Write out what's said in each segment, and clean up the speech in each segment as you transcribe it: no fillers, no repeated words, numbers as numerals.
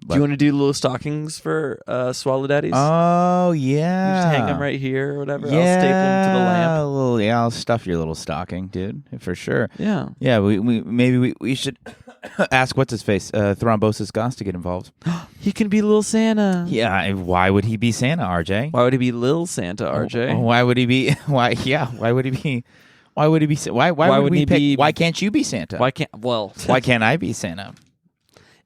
Do you want to do little stockings for Swallow Daddies? Oh, You yeah. just hang them right here or whatever. Yeah. I'll staple them to the lamp. I'll stuff your little stocking, dude, for sure. Yeah. Yeah, we should ask what's his face, Thrombosis Goss, to get involved. He can be little Santa. Yeah, why would he be Santa, RJ? Why would he be little Santa, RJ? Why would he be? Why? Yeah, why would he be? Why would he be? Why would we pick? Why can't you be Santa? Why can't I be Santa?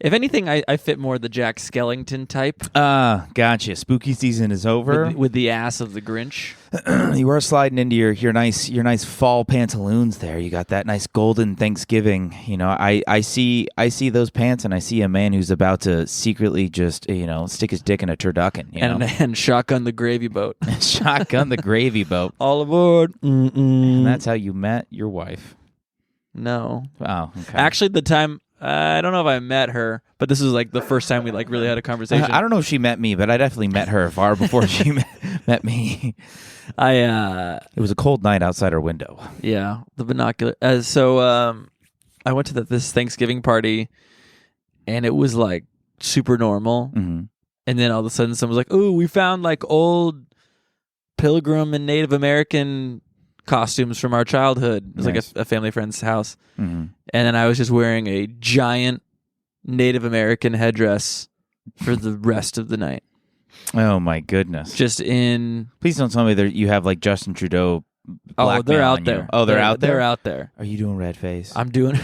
If anything, I fit more the Jack Skellington type. Gotcha. Spooky season is over. With the ass of the Grinch. You are sliding into your nice fall pantaloons there. You got that nice golden Thanksgiving. You know, I see those pants, and I see a man who's about to secretly just stick his dick in a turducken. And shotgun the gravy boat. Shotgun the gravy boat. All aboard. And that's how you met your wife. No. Oh, okay. Actually, the time. I don't know if I met her, but this was like the first time we like really had a conversation. I don't know if she met me, but I definitely met her far before she met me. It was a cold night outside our window. Yeah, the binocular. So I went to this Thanksgiving party, and it was like super normal. Mm-hmm. And then all of a sudden, someone was like, "Oh, we found like old Pilgrim and Native American costumes from our childhood." It was nice. like a family friend's house. Mm-hmm. And then I was just wearing a giant Native American headdress for the rest of the night. Oh my goodness! Just in. Please don't tell me that you have like Justin Trudeau. Oh, they're out there. Oh, they're out there. They're out there. Are you doing red face? I'm doing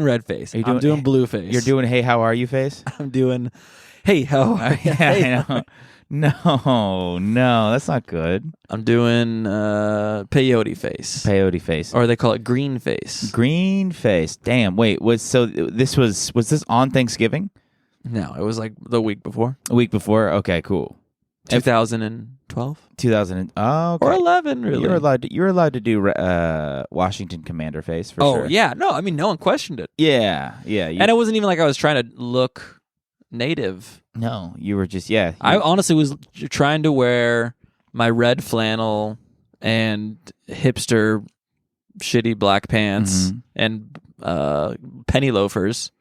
red face. I'm doing blue face. You're doing hey, how are you face? I'm doing hey, how are you? Yeah, I know. No, that's not good. I'm doing peyote face. Peyote face. Or they call it green face. Green face. Damn. Wait, was this on Thanksgiving? No, it was like the week before. A week before? Okay, cool. 2012? 2000. Oh, okay. Or 11, really. You're allowed to do Washington Commander face for sure. Oh, yeah. No, I mean, no one questioned it. Yeah. And it wasn't even like I was trying to look native. No, you were just, yeah. I honestly was trying to wear my red flannel and hipster shitty black pants and penny loafers.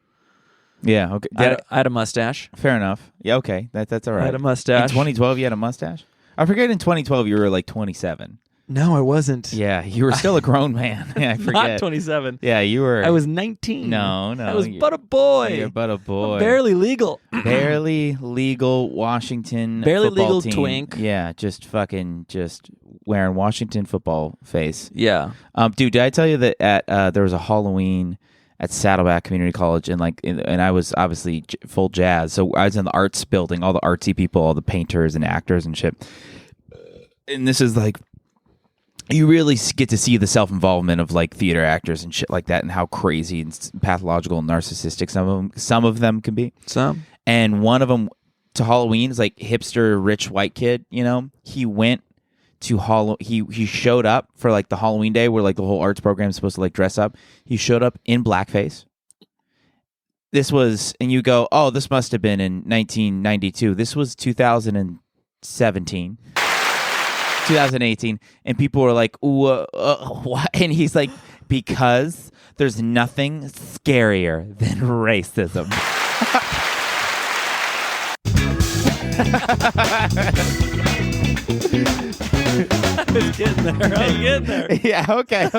Yeah, okay. I had a mustache. Fair enough. Yeah, okay. That's all right. I had a mustache. In 2012, you had a mustache? I forget in 2012 you were like 27. No, I wasn't. Yeah, you were still a grown man. Yeah, I forget. Not 27. Yeah, you were. I was 19. No. I was but a boy. You're but a boy. Barely legal. Barely legal Washington Barely football legal team. twink. Yeah, just wearing Washington football face. Yeah. Dude, did I tell you that there was a Halloween at Saddleback Community College, and I was obviously full jazz. So I was in the arts building, all the artsy people, all the painters and actors and shit. And this is like, you really get to see the self-involvement of like theater actors and shit like that, and how crazy and pathological and narcissistic some of them can be. Some. And one of them to Halloween is like hipster rich white kid. He went to he showed up for like the Halloween day where like the whole arts program is supposed to like dress up. He showed up in blackface. This was, and you go, oh, this must have been in 1992. This was 2017. 2018, and people were like, what? And he's like, because there's nothing scarier than racism. I was getting there. Yeah, okay.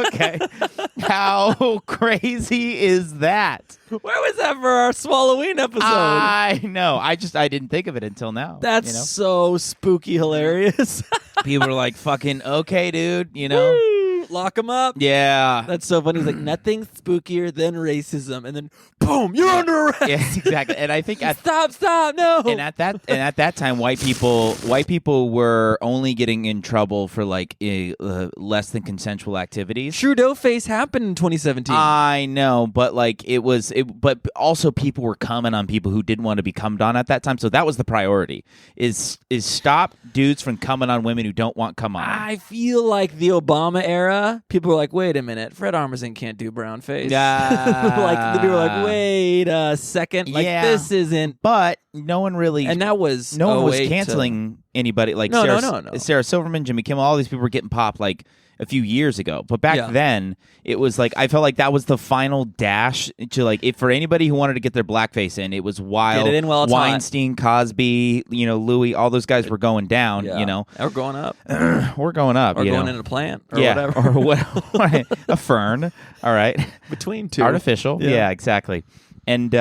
How crazy is that? Where was that for our Swalloween episode? I know. I didn't think of it until now. That's so spooky hilarious. People are like, fucking, okay, dude, Woo! Lock him up. Yeah. That's so funny. He's like, nothing spookier than racism. And then, boom, you're under arrest. Yeah, exactly. And I think Stop, no. And at that time, white people were only getting in trouble for like less than consensual activities. Trudeau face happened in 2017. I know, but like but also people were coming on people who didn't want to be cummed on at that time. So that was the priority: is stop dudes from coming on women who don't want come on. I feel like the Obama era, people were like, wait a minute, Fred Armisen can't do brown face. Like people were like, wait a second, like this isn't. But no one really, and that was no one was 08 canceling anybody. Like No, Sarah, no. Sarah Silverman, Jimmy Kimmel, all these people were getting popped like a few years ago. But back then, it was like I felt like that was the final dash to like if for anybody who wanted to get their blackface in, it was wild. Get it in while it's Weinstein, Cosby, Louis, all those guys were going down. We're going up. We're going up. Or going in a plant or yeah, whatever. or what? A fern. All right, between two. Artificial. Yeah, exactly. And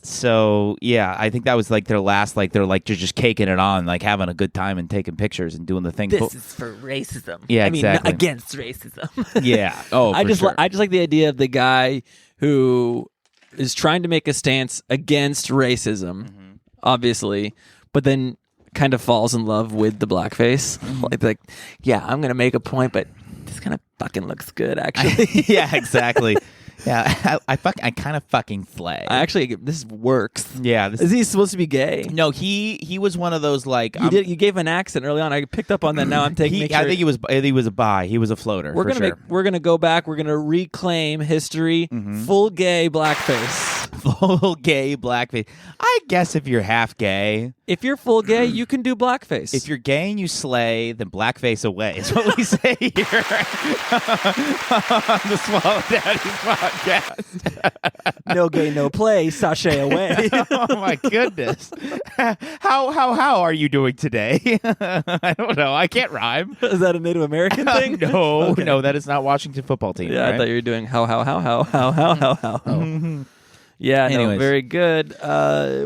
so I think that was like their last, like they're like just caking it on, like having a good time and taking pictures and doing the thing. This is for racism. Yeah, I mean, exactly. against racism. Yeah. Oh, I just sure. I just like the idea of the guy who is trying to make a stance against racism, obviously, but then kind of falls in love with the blackface. Like, yeah, I'm gonna make a point, but this kind of fucking looks good, actually. Yeah, exactly. Yeah, I kind of fucking slay. This works. Yeah, Is he supposed to be gay? No, he was one of those like You gave an accent early on. I picked up on that. Now I'm taking. I think he was a bi. He was a floater. We're gonna go back. We're gonna reclaim history. Full gay blackface. Full gay blackface. I guess if you're half gay, if you're full gay, you can do blackface. If you're gay and you slay, then blackface away is what we say here on the Swallow Daddies podcast. No gay, no play. Sashay away. Oh my goodness! How are you doing today? I don't know. I can't rhyme. Is that a Native American thing? No, Okay. no, that is not Washington football team. Yeah, right? I thought you were doing how. Yeah, Anyways. no, very good.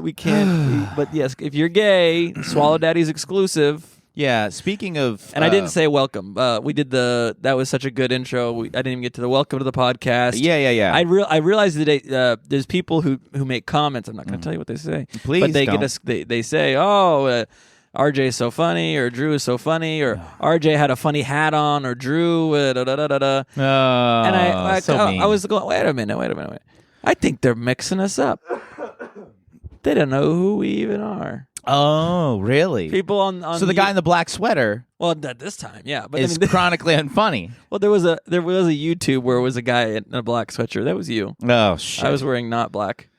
We can't. But yes, if you're gay, Swallow Daddy's exclusive. Yeah. Speaking of, And I didn't say welcome. We did that was such a good intro. I didn't even get to the welcome to the podcast. Yeah. I realized today there's people who make comments. I'm not going to tell you what they say. Please but they don't. get us. They say, oh. RJ is so funny, or Drew is so funny, or RJ had a funny hat on, or Drew. Da, da, da, da, da. Oh, And I was going, wait a minute. I think they're mixing us up. They don't know who we even are. Oh, really? People on so the guy in the black sweater well, at this time, yeah, but is chronically unfunny. Well, there was a YouTube where it was a guy in a black sweatshirt. That was you. Oh shit! I was wearing not black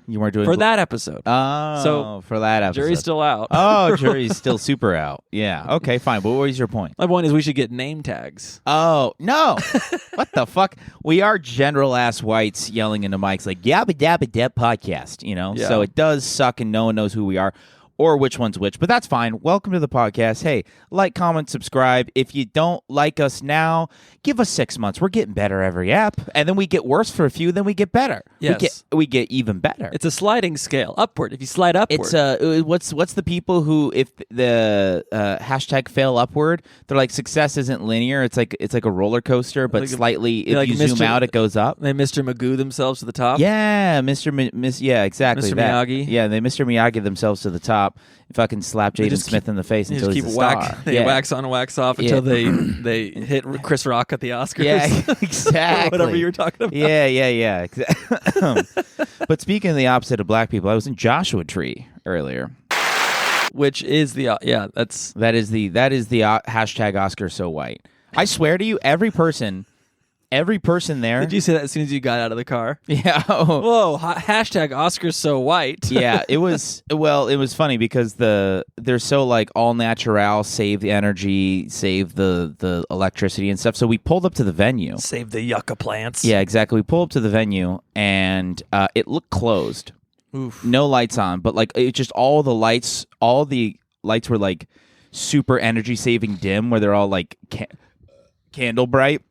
you weren't doing for that episode. Oh, so for that episode, jury's still out. Oh, jury's still super out. Yeah. Okay, fine. But what was your point? My point is we should get name tags. Oh no! What the fuck? We are general ass whites yelling into mics like "Yabba Dabba Deb podcast," Yeah. So it does suck, and no one knows who we are. Or which one's which, but that's fine. Welcome to the podcast. Hey, like, comment, subscribe. If you don't like us now, give us 6 months. We're getting better every app, and then we get worse for a few, then we get better. Yes. we get even better. It's a sliding scale upward. If you slide upward, It's what's the people who if the hashtag fail upward, they're like success isn't linear. It's like a roller coaster, but Like slightly if like you zoom out, it goes up. they Mr. Magoo themselves to the top. Yeah, yeah, exactly. Mr. that. Miyagi. Yeah, they Mr. Miyagi themselves to the top. Fucking slap Jaden just Smith in the face They until just he's keep a star. They wax on, wax off until they hit Chris Rock at the Oscars. Yeah, exactly. Or whatever you were talking about. Yeah. But speaking of the opposite of black people, I was in Joshua Tree earlier. Which is the that is the hashtag Oscar so white. I swear to you, every person there. Did you say that as soon as you got out of the car? Yeah. Whoa! Hashtag Oscars so white. Yeah, it was. Well, it was funny because they're so like all natural, save the energy, save the electricity and stuff. So we pulled up to the venue. Save the yucca plants. Yeah, exactly. We pulled up to the venue and it looked closed. Oof. No lights on, but like it just all the lights were like super energy saving dim, where they're all like candle bright.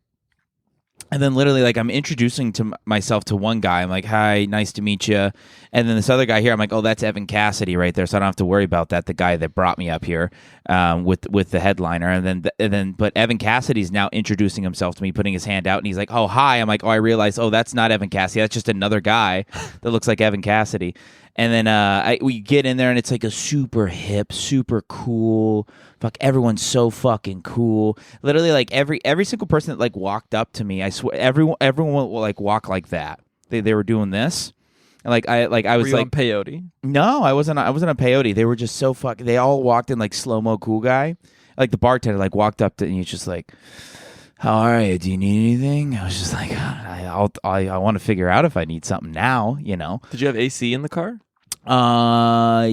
And then literally, like, I'm introducing myself to one guy. I'm like, hi, nice to meet you. And then this other guy here, I'm like, oh, that's Evan Cassidy right there. So I don't have to worry about that. The guy that brought me up here with the headliner. And then, but Evan Cassidy's now introducing himself to me, putting his hand out. And he's like, oh, hi. I'm like, oh, I realized, oh, that's not Evan Cassidy. That's just another guy that looks like Evan Cassidy. And then we get in there, and it's like a super hip, super cool. Fuck, everyone's so fucking cool. Literally, like every single person that like walked up to me, I swear, everyone will like walk like that. They were doing this, and I was Were you like on peyote? No, I wasn't on peyote. They were just so fucking. They all walked in like slow mo cool guy. Like the bartender like walked up to, and he's just like, how are you? Do you need anything? I was just like, I want to figure out if I need something now. Did you have AC in the car? Yeah.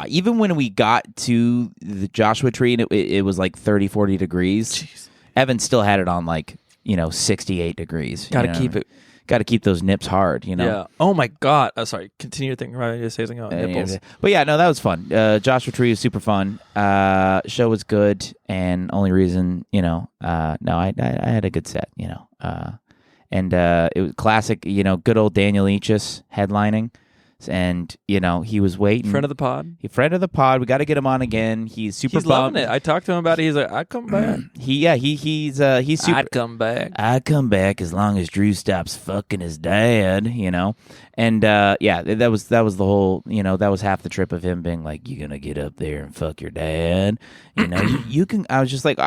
Even when we got to the Joshua Tree and it was like 30, 40 degrees, Jeez. Evan still had it on like, 68 degrees. Got to keep it. Got to keep those nips hard, Yeah. Oh my God. Oh, sorry. Continue thinking about it. Say something about nipples. But yeah, no, that was fun. Joshua Tree was super fun. Show was good, and only reason, no, I had a good set, and it was classic, good old Daniel Eachus headlining. And he was waiting. Friend of the pod. Friend of the pod. We got to get him on again. He's super. He's loving it. I talked to him about it. He's like, I'd come back. He's super. I'd come back. I'd come back as long as Drew stops fucking his dad. And that was the whole. That was half the trip of him being like, "You gonna get up there and fuck your dad?" You can. I was just like,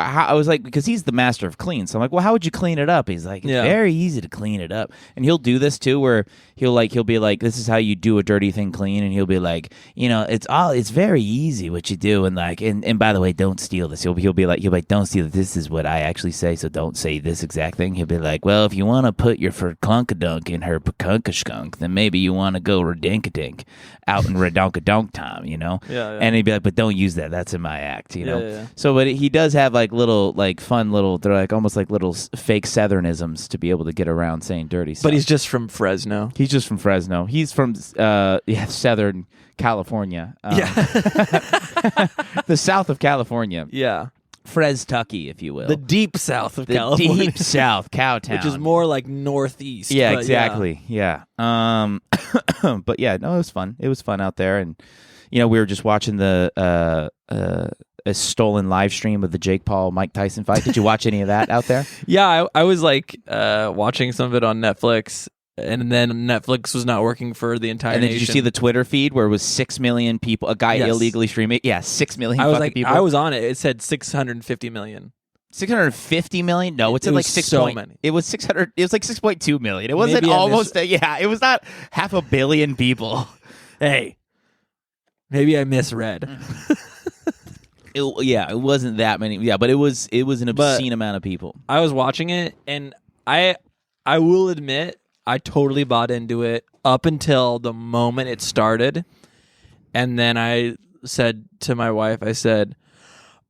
because he's the master of clean. So I'm like, well, how would you clean it up? He's like, it's very easy to clean it up, and he'll do this too, where he'll be like, this is how you do a dirty thing clean, and he'll be like, it's very easy what you do, and like, and by the way, don't steal this. He'll be like, don't steal it. This is what I actually say, so don't say this exact thing. He'll be like, well, if you want to put your furclunkadunk in her pakunkashkunk, then maybe you want to go redinkadink out in redonkadonk time, Yeah. And he'd be like, but don't use that. That's in my act, Yeah. So, but he does have like little, like fun little, they're like almost like little fake Southernisms to be able to get around saying dirty stuff. But he's just from Fresno. He's just from Fresno. He's from Southern California. The south of California. Yeah. Fres-Tucky, if you will. The deep south of the California. Deep south, Cowtown. Which is more like northeast. Yeah, exactly. Yeah. But yeah, no, it was fun. It was fun out there. And, we were just watching a stolen live stream of the Jake Paul Mike Tyson fight. Did you watch any of that out there? Yeah, I was like watching some of it on Netflix, and then Netflix was not working for the entire And then nation. did you see the Twitter feed where it was 6 million people, a guy illegally streaming? Yeah, 6 million people. I was on it. It said 650 million. 650 million? No, it said like 6 so many. It was 600. It was like 6.2 million. It wasn't almost. It was not 500 million people. Hey, maybe I misread. It wasn't that many. Yeah, but it was an obscene amount of people. I was watching it, and I will admit I totally bought into it up until the moment it started, and then I said to my wife, I said,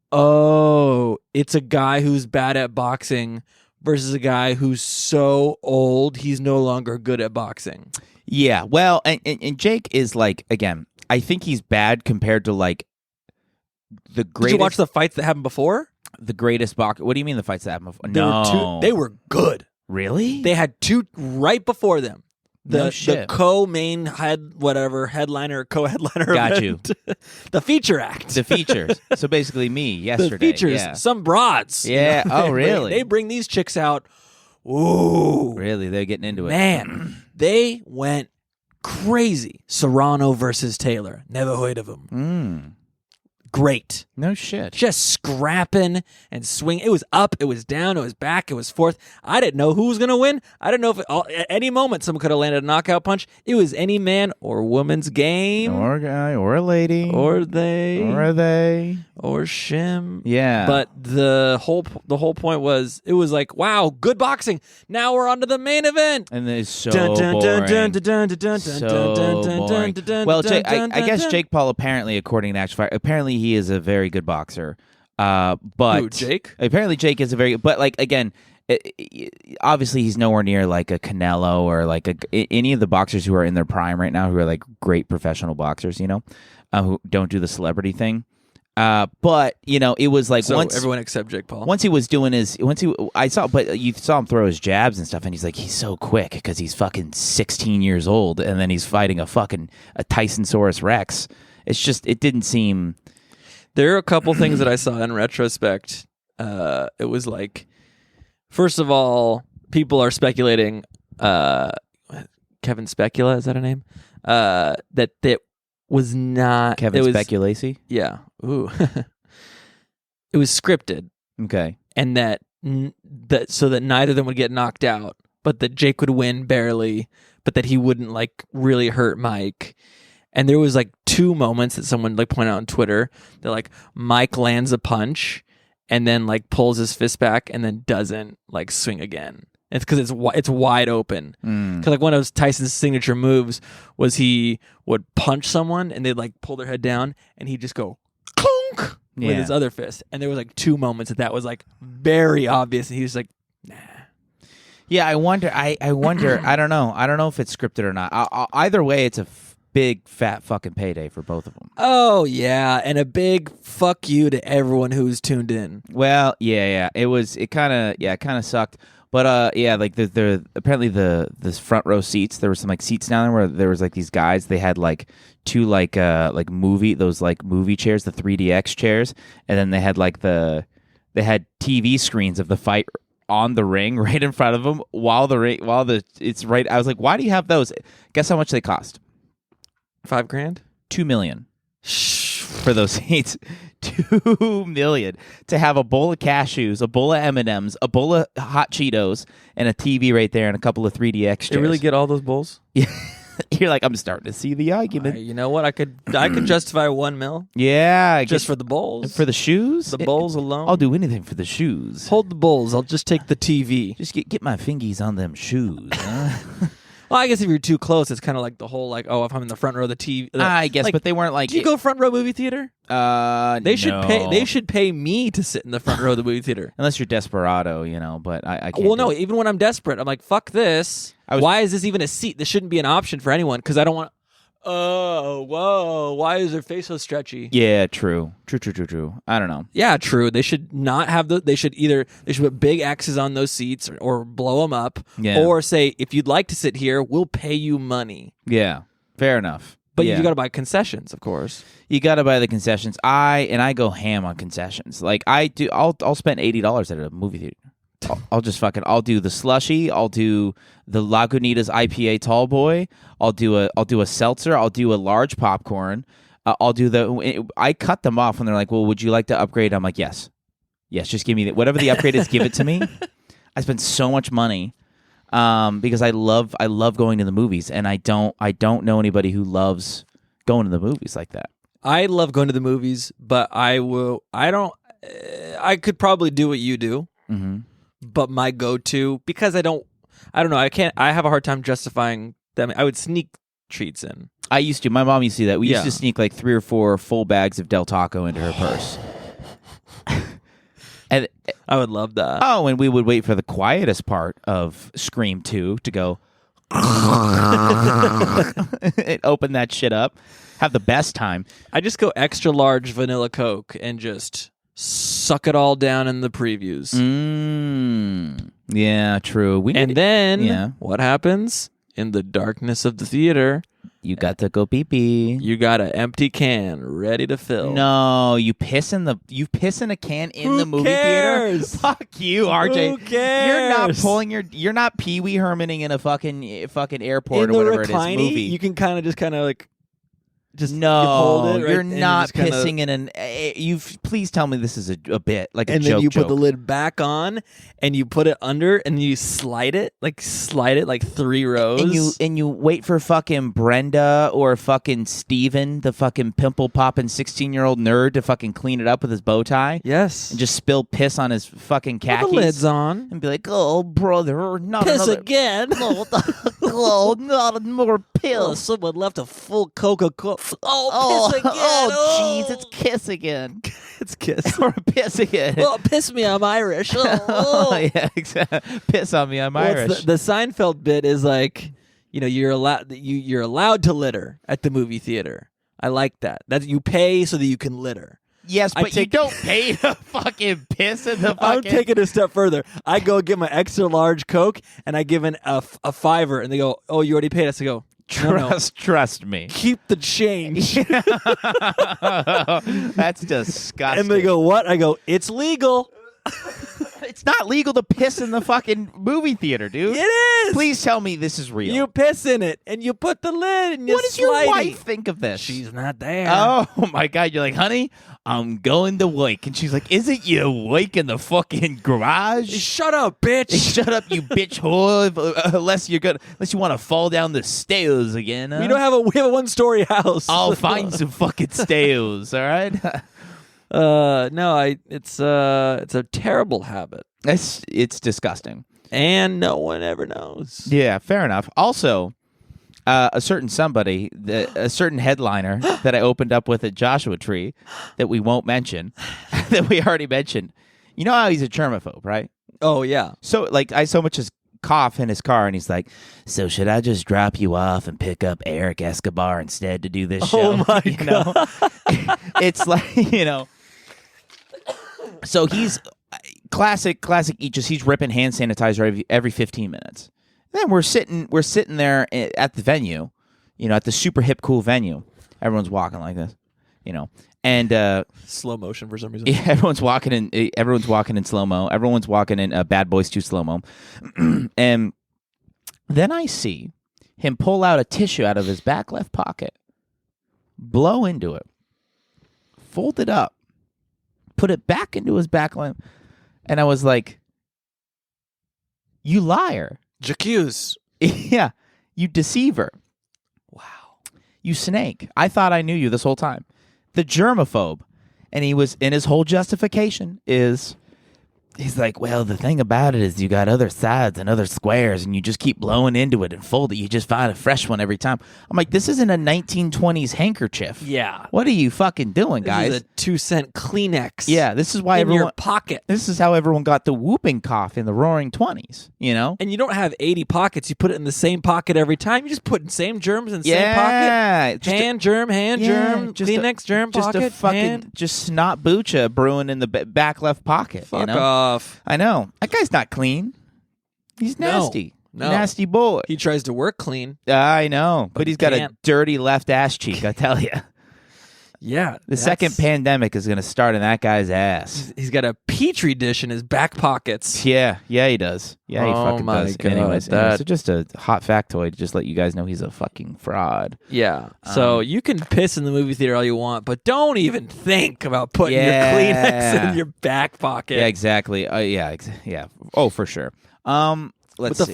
"Oh, it's a guy who's bad at boxing versus a guy who's so old he's no longer good at boxing." Yeah, well, and Jake is like, again, I think he's bad compared to like the greatest. Did you watch the fights that happened before? The greatest boxer. What do you mean the fights that happened before? They were good. Really? They had two right before them. No shit. The co-main headliner, co-headliner. Got event. The feature act. The features. So basically me yesterday. The features. Yeah. Some broads. Yeah. Oh, really? They bring these chicks out. Ooh. Really? They're getting into it. Man, they went crazy. Serrano versus Taylor. Never heard of him. Great. No shit. Just scrapping and swing. It was up, it was down, it was back, it was forth. I didn't know who was going to win. I didn't know if at any moment someone could have landed a knockout punch. It was any man or woman's game. Or a guy or a lady. Or they. Or Shim. Yeah. But the whole point was, it was like, wow, good boxing. Now we're on to the main event. And it's so boring. Well, I guess Jake Paul apparently, according to Action Fire, apparently he is a very good boxer. But who, Jake? Apparently Jake is a very, but like again, obviously he's nowhere near like a Canelo or like any of the boxers who are in their prime right now, who are like great professional boxers, who don't do the celebrity thing. But it was like so once everyone except Jake Paul. Once he was doing but you saw him throw his jabs and stuff, and he's like, he's so quick because he's fucking 16 years old, and then he's fighting a Tysonsaurus Rex. It's just, it didn't seem. There are a couple things that I saw in retrospect. It was like, first of all, people are speculating. Kevin Specula, is that a name? That was not Kevin Speculacy. Yeah. Ooh. It was scripted. Okay. And that so that neither of them would get knocked out, but that Jake would win barely, but that he wouldn't like really hurt Mike. And there was like two moments that someone like pointed out on Twitter that like Mike lands a punch and then like pulls his fist back and then doesn't like swing again. It's because it's wide open. Because like one of Tyson's signature moves was he would punch someone and they'd like pull their head down and he'd just go clunk with his other fist. And there was like 2 moments that was like very obvious, and he was like, nah. Yeah, I wonder. I wonder. I don't know. I don't know if it's scripted or not. Either way, it's a big fat fucking payday for both of them. Oh yeah, and a big fuck you to everyone who's tuned in. Well, yeah. It kind of sucked. But like the apparently this front row seats, there were some like seats down there where there was like these guys. They had like 2 like movie chairs, the 3DX chairs, and then they had TV screens of the fight on the ring right in front of them it's right. I was like, why do you have those? Guess how much they cost? $5,000? $2 million for those seats. $2 million to have a bowl of cashews, a bowl of M&Ms, a bowl of hot Cheetos, and a TV right there, and a couple of 3DX chairs. They really get all those bowls? Yeah. You're like, I'm starting to see the argument. You know what? I could justify $1 million. Yeah, just for the bowls, for the shoes, the bowls alone. I'll do anything for the shoes. Hold the bowls. I'll just take the TV. Just get my fingies on them shoes. Huh? Well, I guess if you're too close, it's kind of like the whole like, oh, if I'm in the front row of the TV. I guess, like, but they weren't like. Do you go front row movie theater? They should pay. They should pay me to sit in the front row of the movie theater. Unless you're desperado, But I can't. Well, no. Even when I'm desperate, I'm like, fuck this. Why is this even a seat? This shouldn't be an option for anyone because I don't want. Oh, whoa! Why is their face so stretchy? Yeah, true. I don't know. Yeah, true. They should not have They should put big X's on those seats or blow them up. Yeah. Or say, if you'd like to sit here, we'll pay you money. Yeah, fair enough. But you got to buy concessions, of course. You got to buy the concessions. I go ham on concessions. Like I do. I'll spend $80 at a movie theater. I'll do the slushy. I'll do the Lagunitas IPA tall boy. I'll do a seltzer. I'll do a large popcorn. I cut them off when they're like, well, would you like to upgrade? I'm like, yes, just give me whatever the upgrade is, give it to me. I spend so much money because I love going to the movies, and I don't know anybody who loves going to the movies like that. I love going to the movies, but I could probably do what you do. Mm-hmm. But my go-to, because I don't know, I have a hard time justifying them. I would sneak treats in. I used to. My mom used to do that. We used to sneak like 3 or 4 full bags of Del Taco into her purse. And I would love that. Oh, and we would wait for the quietest part of Scream 2 to go and open that shit up. Have the best time. I just go extra large vanilla Coke and just suck it all down in the previews. Yeah, true. Then what happens in the darkness of the theater? You got to go pee pee. You got an empty can ready to fill. No, you piss in a can in the movie theater. Fuck you, RJ. Who cares? You're not Pee Wee Hermaning in a fucking airport in or whatever it is movie. You can kind of Just no, you hold it, right, you're not pissing in an. Please tell me this is a bit like a joke. And then you put the lid back on, and you put it under, and you slide it like 3 rows. And you wait for fucking Brenda or fucking Steven, the fucking pimple popping 16-year-old nerd, to fucking clean it up with his bow tie. Yes, and just spill piss on his fucking khakis. Put the lids on, and be like, "Oh, brother, not piss another again. Oh, not more piss. Oh, someone left a full Coca-Cola. Oh, piss again. Oh, jeez, it's kiss again. It's kiss. Or piss again. Oh, piss me, I'm Irish. Oh, yeah, exactly. Piss on me, I'm Irish. The Seinfeld bit is like, you're allowed to litter at the movie theater. I like that. You pay so that you can litter. Yes, but you don't pay to fucking piss in the fucking... I'm taking it a step further. I go get my extra large Coke, and I give in a $5, and they go, oh, you already paid us. I go, Trust me. Keep the change. That's disgusting. And they go, what? I go, it's legal. It's not legal to piss in the fucking movie theater, dude. It is. Please tell me this is real. You piss in it, and you put the lid, and you What does your wife think of this? She's not there. Oh, my God. You're like, honey, I'm going to wake. And she's like, isn't you awake in the fucking garage? Shut up, bitch. Shut up, you bitch whore. Unless you want to fall down the stairs again. Huh? We have a 1-story house. I'll find some fucking stairs, all right? No, it's a terrible habit. It's disgusting. And no one ever knows. Yeah, fair enough. Also, a certain somebody, a certain headliner that I opened up with at Joshua Tree that we won't mention, that we already mentioned. You know how he's a germaphobe, right? Oh, yeah. So, like, I so much as cough in his car, and he's like, so should I just drop you off and pick up Eric Escobar instead to do this show? Oh, my God. It's like, So he's classic. He's ripping hand sanitizer every 15 minutes. Then we're sitting there at the venue, at the super hip cool venue. Everyone's walking like this, and slow motion for some reason. Yeah, everyone's walking in slow mo. Everyone's walking in Bad Boys 2 slow mo, and then I see him pull out a tissue out of his back left pocket, blow into it, fold it up, put it back into his back left, and I was like, "You liar." J'accuse. Yeah, you deceiver. Wow. You snake. I thought I knew you this whole time. The germaphobe. And he was, in his whole justification is, he's like, well, the thing about it is you got other sides and other squares and you just keep blowing into it and fold it. You just find a fresh one every time. I'm like, this isn't a 1920s handkerchief. Yeah. What are you fucking doing, guys? This is a 2-cent Kleenex. Yeah, this is why in your pocket. This is how everyone got the whooping cough in the roaring 20s, And you don't have 80 pockets. You put it in the same pocket every time. You just put same germs in the same pocket. Hand germ, Kleenex germ just pocket. Just a fucking, hand. just snot bucha brewing in the back left pocket. Fuck off. I know. That guy's not clean. He's nasty. No. Nasty boy. He tries to work clean. I know. But he's got a can't. dirty left ass cheek, I tell you. Yeah. The second pandemic is going to start in that guy's ass. He's got a petri dish in his back pockets. Yeah, he does. Yeah, he fucking my does. God, Anyways, that- so just a hot factoid to just let you guys know he's a fucking fraud. Yeah. So you can piss in the movie theater all you want, but don't even think about putting your Kleenex in your back pocket. Yeah, exactly. Yeah. Oh, for sure. Let's But see.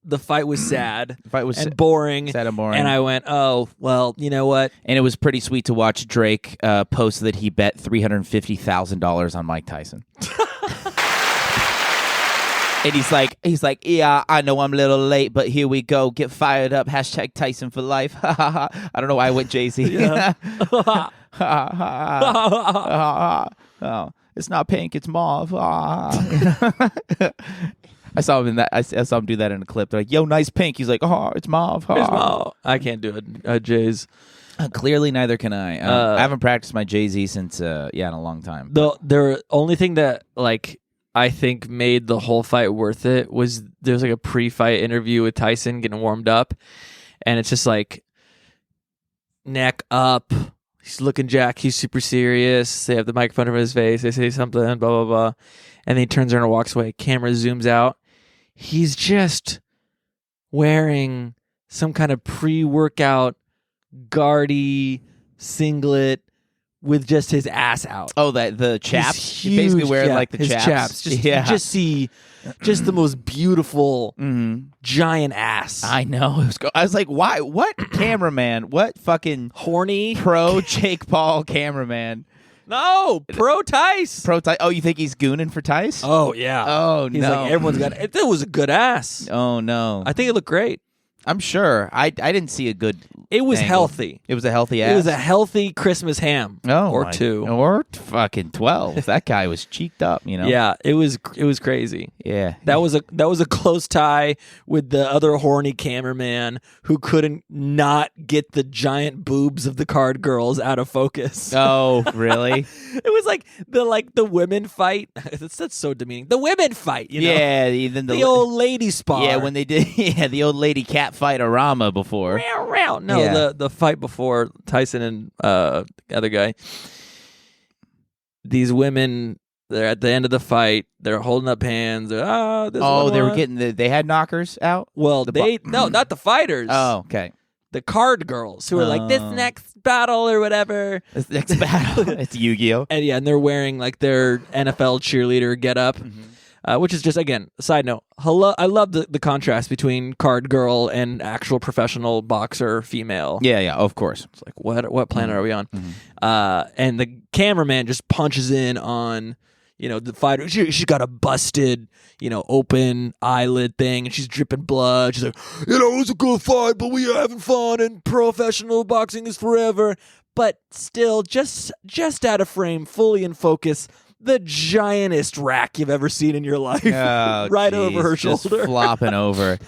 the fight was sad. The fight was and boring. sad and boring. And I went, oh, well, you know what? And it was pretty sweet to watch Drake post that he bet $350,000 on Mike Tyson. And he's like, yeah, I know I'm a little late, but here we go. Get fired up. # Tyson for life. I don't know why I went Jay-Z. Yeah. Oh, it's not pink, it's mauve. I saw him I saw him do that in a clip. They're like, yo, nice pink. He's like, oh, it's mauve. I can't do it, Jays. Clearly, neither can I. I haven't practiced my Jay-Z since, in a long time. The only thing that, I think made the whole fight worth it was there was, a pre-fight interview with Tyson getting warmed up, and it's just, neck up. He's looking Jack. He's super serious. They have the microphone over his face. They say something, blah, blah, blah. And then he turns around and walks away. Camera zooms out. He's just wearing some kind of pre-workout Gardy singlet with just his ass out. Oh, the chaps? He's Basically huge, wearing yeah, the his chaps. You just see the most beautiful giant ass. I know. I was like, why? What cameraman? What fucking horny pro Jake Paul cameraman? No, pro Tice. Oh, you think he's gooning for Tice? Oh, yeah. Oh, He's no. like, everyone's got it. It was a good ass. Oh, no. I think it looked great. I'm sure. I didn't see a good It was angle. healthy. It was a healthy ass? It was a healthy Christmas ham. Oh, or 2. Or fucking 12. That guy was cheeked up, Yeah, it was crazy. Yeah. That was a close tie with the other horny cameraman who couldn't not get the giant boobs of the card girls out of focus. Oh, really? It was the women fight. That's so demeaning. The women fight, Yeah, even the old lady spar. Yeah, when they did the old lady cat fight Arama before. No, Yeah. the fight before Tyson and the other guy. These women, they're at the end of the fight. They're holding up hands. They were getting they had knockers out? Well, no, not the fighters. Oh, okay. The card girls who are like, this next battle or whatever. This next battle. It's Yu-Gi-Oh. And they're wearing their NFL cheerleader getup. Which is just, again, a side note. I love the contrast between card girl and actual professional boxer female. Yeah, of course. It's like, what planet are we on? And the cameraman just punches in on, the fighter, she's got a busted, open eyelid thing, and she's dripping blood. She's like, it was a good fight, but we are having fun, and professional boxing is forever. But still, just out of frame, fully in focus, the giantest rack you've ever seen in your life, over her just shoulder, flopping over.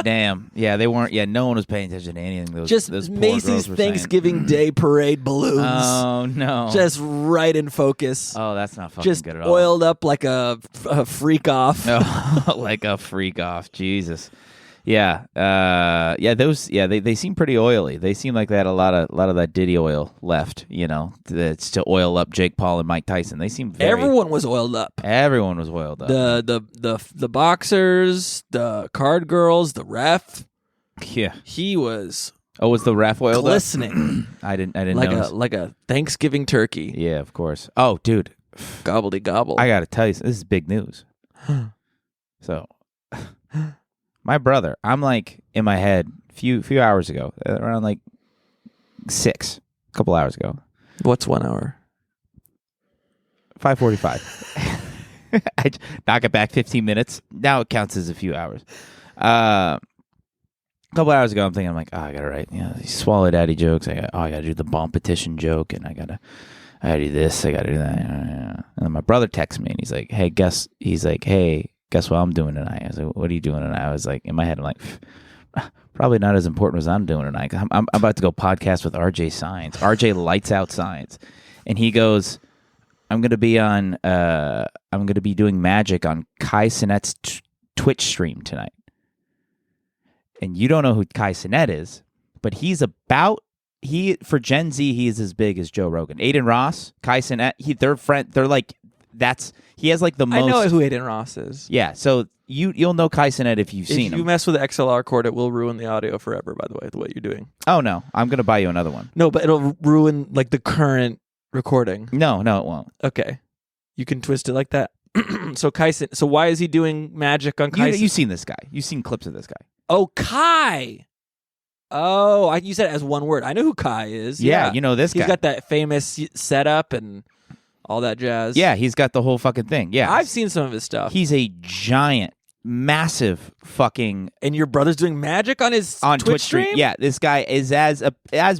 Damn. Yeah, they weren't. Yeah, no one was paying attention to anything. Those poor Macy's girls were Thanksgiving Day parade balloons. Oh no! Just right in focus. Oh, that's not fucking just good at all. Oiled up like a freak off. Oh, like a freak off. Jesus. Yeah. They seem pretty oily. They seem like they had a lot of that Diddy oil left, that's to oil up Jake Paul and Mike Tyson. They seem everyone was oiled up. Everyone was oiled up. The boxers, the card girls, the ref. Yeah. He was was the ref oiled glistening. I didn't like know. Like a Thanksgiving turkey. Yeah, of course. Oh, dude. Gobbledy gobble. I got to tell you, this is big news. So my brother, I'm like in my head few hours ago, around like 6, a couple hours ago. What's 1 hour? 5:45. I knock it back 15 minutes. Now it counts as a few hours. A couple hours ago, I'm like, I gotta write, these Swallow Daddy jokes. I gotta do the bomb petition joke, and I gotta do this. I gotta do that. And then my brother texts me, and he's like, hey, guess what I'm doing tonight? I was like, what are you doing tonight? I was like, in my head, I'm like, probably not as important as I'm doing tonight. I'm about to go podcast with RJ Science. RJ Lights Out Science. And he goes, I'm going to be doing magic on Kai Cenat's Twitch stream tonight. And you don't know who Kai Cenat is, but for Gen Z, he is as big as Joe Rogan. Aiden Ross, Kai Cenat, they're friend. They're like, he has like the most. I know who Aiden Ross is. Yeah, so you'll know Kai Cenat if you've seen him. If you mess with the XLR cord, it will ruin the audio forever, by the way, the way you're doing. Oh, no. I'm going to buy you another one. No, but it'll ruin like the current recording. No, it won't. Okay. You can twist it like that. So why is he doing magic on Kai? You've seen this guy. You've seen clips of this guy. Oh, Kai. Oh, you said it as one word. I know who Kai is. Yeah, you know this guy. He's got that famous setup and all that jazz. Yeah, he's got the whole fucking thing. Yeah. I've seen some of his stuff. He's a giant, massive fucking... And your brother's doing magic on his Twitch stream? Yeah, this guy is as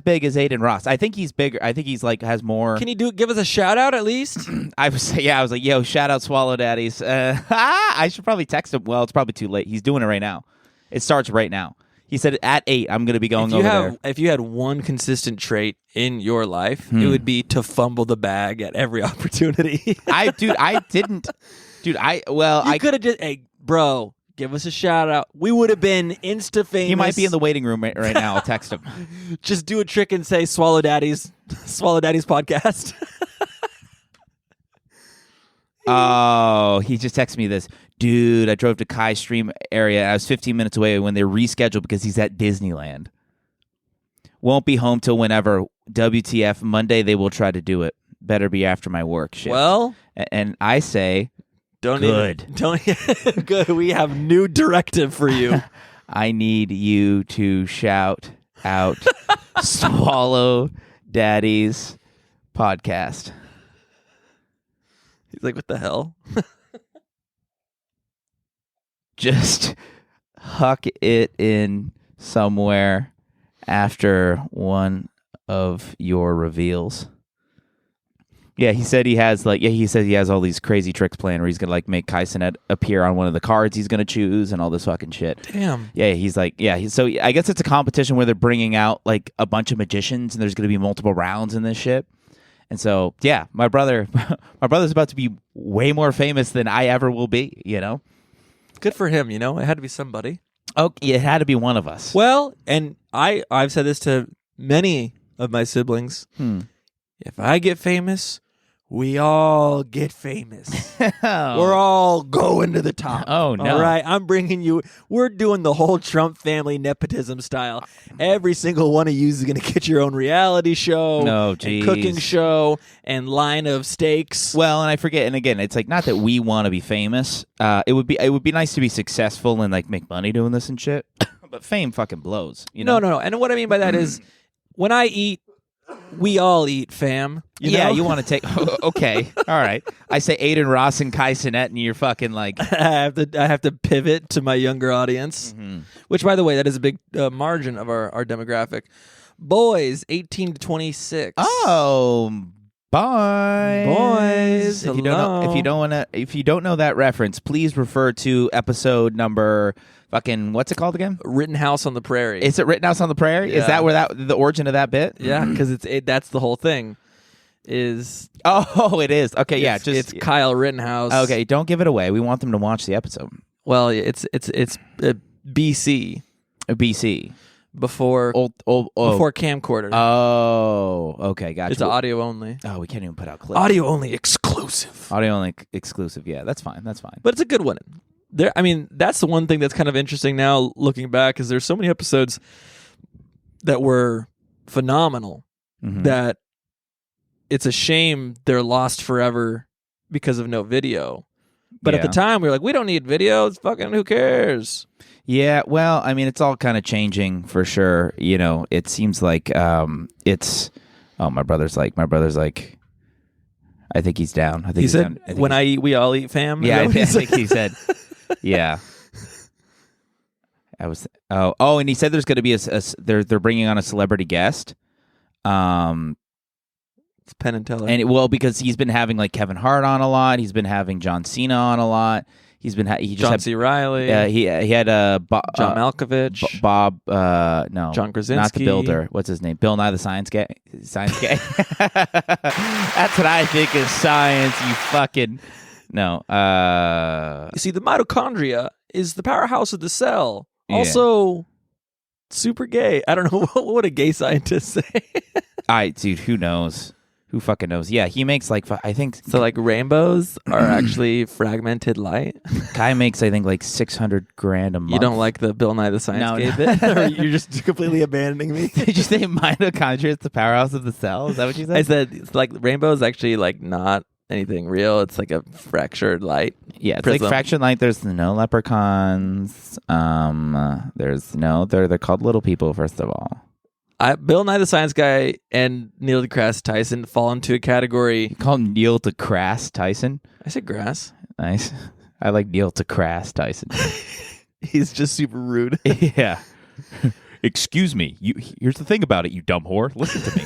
big as Aiden Ross. I think he's bigger. I think he's like has more... Can he give us a shout out at least? I was like, yo, shout out Swallow Daddies. I should probably text him. Well, it's probably too late. He's doing it right now. It starts right now. He said at 8, I'm going to be going over there. If you had one consistent trait in your life, it would be to fumble the bag at every opportunity. I didn't. Dude, I could have just, hey, bro, give us a shout out. We would have been insta famous. He might be in the waiting room right now. I'll text him. Just do a trick and say Swallow Daddy's podcast. Oh, he just texted me this. Dude, I drove to Kai's stream area. I was 15 minutes away when they rescheduled because he's at Disneyland. Won't be home till whenever. WTF, Monday they will try to do it. Better be after my work shift. Well, and I say, good. Good. We have new directive for you. I need you to shout out Swallow Daddy's podcast. He's like, what the hell? Just huck it in somewhere after one of your reveals. Yeah, he said he has all these crazy tricks planned where he's gonna like make Kai Cenat appear on one of the cards he's gonna choose and all this fucking shit. Damn. Yeah, he's like, so I guess it's a competition where they're bringing out like a bunch of magicians and there's gonna be multiple rounds in this shit. And so, yeah, my brother's about to be way more famous than I ever will be, Good for him, It had to be somebody. Oh, it had to be one of us. Well, and I've said this to many of my siblings. If I get famous, we all get famous. We're all going to the top. Oh, no. All right, I'm bringing you. We're doing the whole Trump family nepotism style. Every single one of you is going to get your own reality show, and cooking show, and line of steaks. Well, and I forget, and again, it's like not that we want to be famous. It would be nice to be successful and like make money doing this and shit. But fame fucking blows. No. And what I mean by that is when I eat we all eat, fam. Yeah, know? you want to take... Okay, all right. I say Aiden Ross and Kai Cenat, and you're fucking like... I have to pivot to my younger audience, which, by the way, that is a big margin of our demographic. Boys, 18 to 26. Oh, boys. If you don't know that reference, please refer to episode number fucking what's it called again? Rittenhouse on the Prairie. Is it Rittenhouse on the Prairie? Yeah. Is that where the origin of that bit? Yeah, because that's the whole thing. Is it is. Okay, yeah, it's Kyle Rittenhouse. Okay, don't give it away. We want them to watch the episode. Well, it's BC. BC. Before camcorder. Oh, okay, gotcha. It's audio only. Oh, we can't even put out clips. Audio only exclusive. Audio only exclusive. Yeah, that's fine. But it's a good one. That's the one thing that's kind of interesting now looking back, is there's so many episodes that were phenomenal that it's a shame they're lost forever because of no video. But at the time, we were like, we don't need video. It's fucking, who cares? Yeah, well, I mean, it's all kind of changing for sure. You know, it seems like it's. Oh, my brother's like. I think he's down. I think he said, "When I eat, we all eat, fam." Yeah, I think he said. Yeah. I was. Oh, and he said there's going to be they're bringing on a celebrity guest. It's Penn and Teller, and because he's been having like Kevin Hart on a lot. He's been having John Cena on a lot. John C. Reilly. Yeah, he had John Malkovich. Bob. No, John Krasinski. Not the builder. What's his name? Bill Nye the Science Guy. Science Guy. That's what I think is science. You fucking no. You see, the mitochondria is the powerhouse of the cell. Also, super gay. I don't know what would a gay scientist say. Dude, who knows? Who fucking knows? Yeah, he makes like I think so. Like rainbows are actually fragmented light. Guy makes I think like $600,000 a month. You don't like the Bill Nye the Science Guy bit, or you're just completely abandoning me? Did you say mitochondria is the powerhouse of the cell? Is that what you said? I said it's like rainbow is actually like not anything real. It's like a fractured light. Yeah, it's like fractured light. There's no leprechauns. They're called little people. First of all. Bill Nye the Science Guy and Neil deGrasse Tyson fall into a category. You call him Neil deGrasse Tyson? I said grass. Nice. I like Neil deGrasse Tyson. He's just super rude. Yeah. Excuse me. Here's the thing about it, you dumb whore. Listen to me.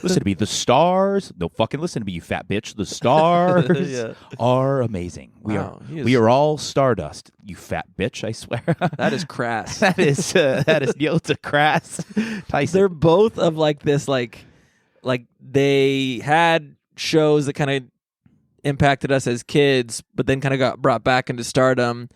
Listen to me. The stars. No, fucking listen to me, you fat bitch. The stars are amazing. We are all stardust. You fat bitch. I swear. That is crass. that is Neil deGrasse Tyson. They're both of like this like they had shows that kind of impacted us as kids, but then kind of got brought back into stardom,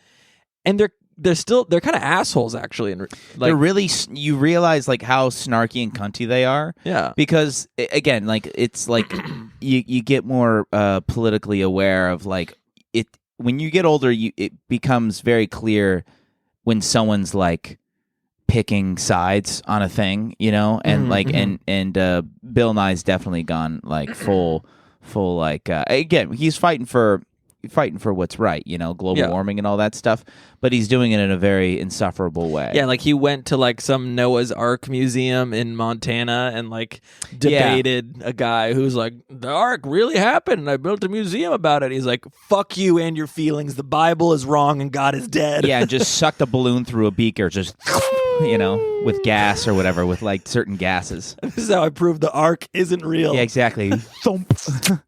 and they're kind of assholes actually. And they're really, you realize like how snarky and cunty they are. Yeah. Because again, like it's like you get more politically aware of like it when you get older. It becomes very clear when someone's like picking sides on a thing, you know, and and Bill Nye's definitely gone like full like again he's fighting for what's right, you know, global warming and all that stuff, but he's doing it in a very insufferable way. Yeah, like he went to like some Noah's Ark museum in Montana and like debated a guy who's like, the Ark really happened and I built a museum about it. He's like, fuck you and your feelings. The Bible is wrong and God is dead. Yeah, just sucked a balloon through a beaker, just you know, with gas or whatever, with like certain gases. This is how I prove the Ark isn't real. Yeah, exactly. Thump.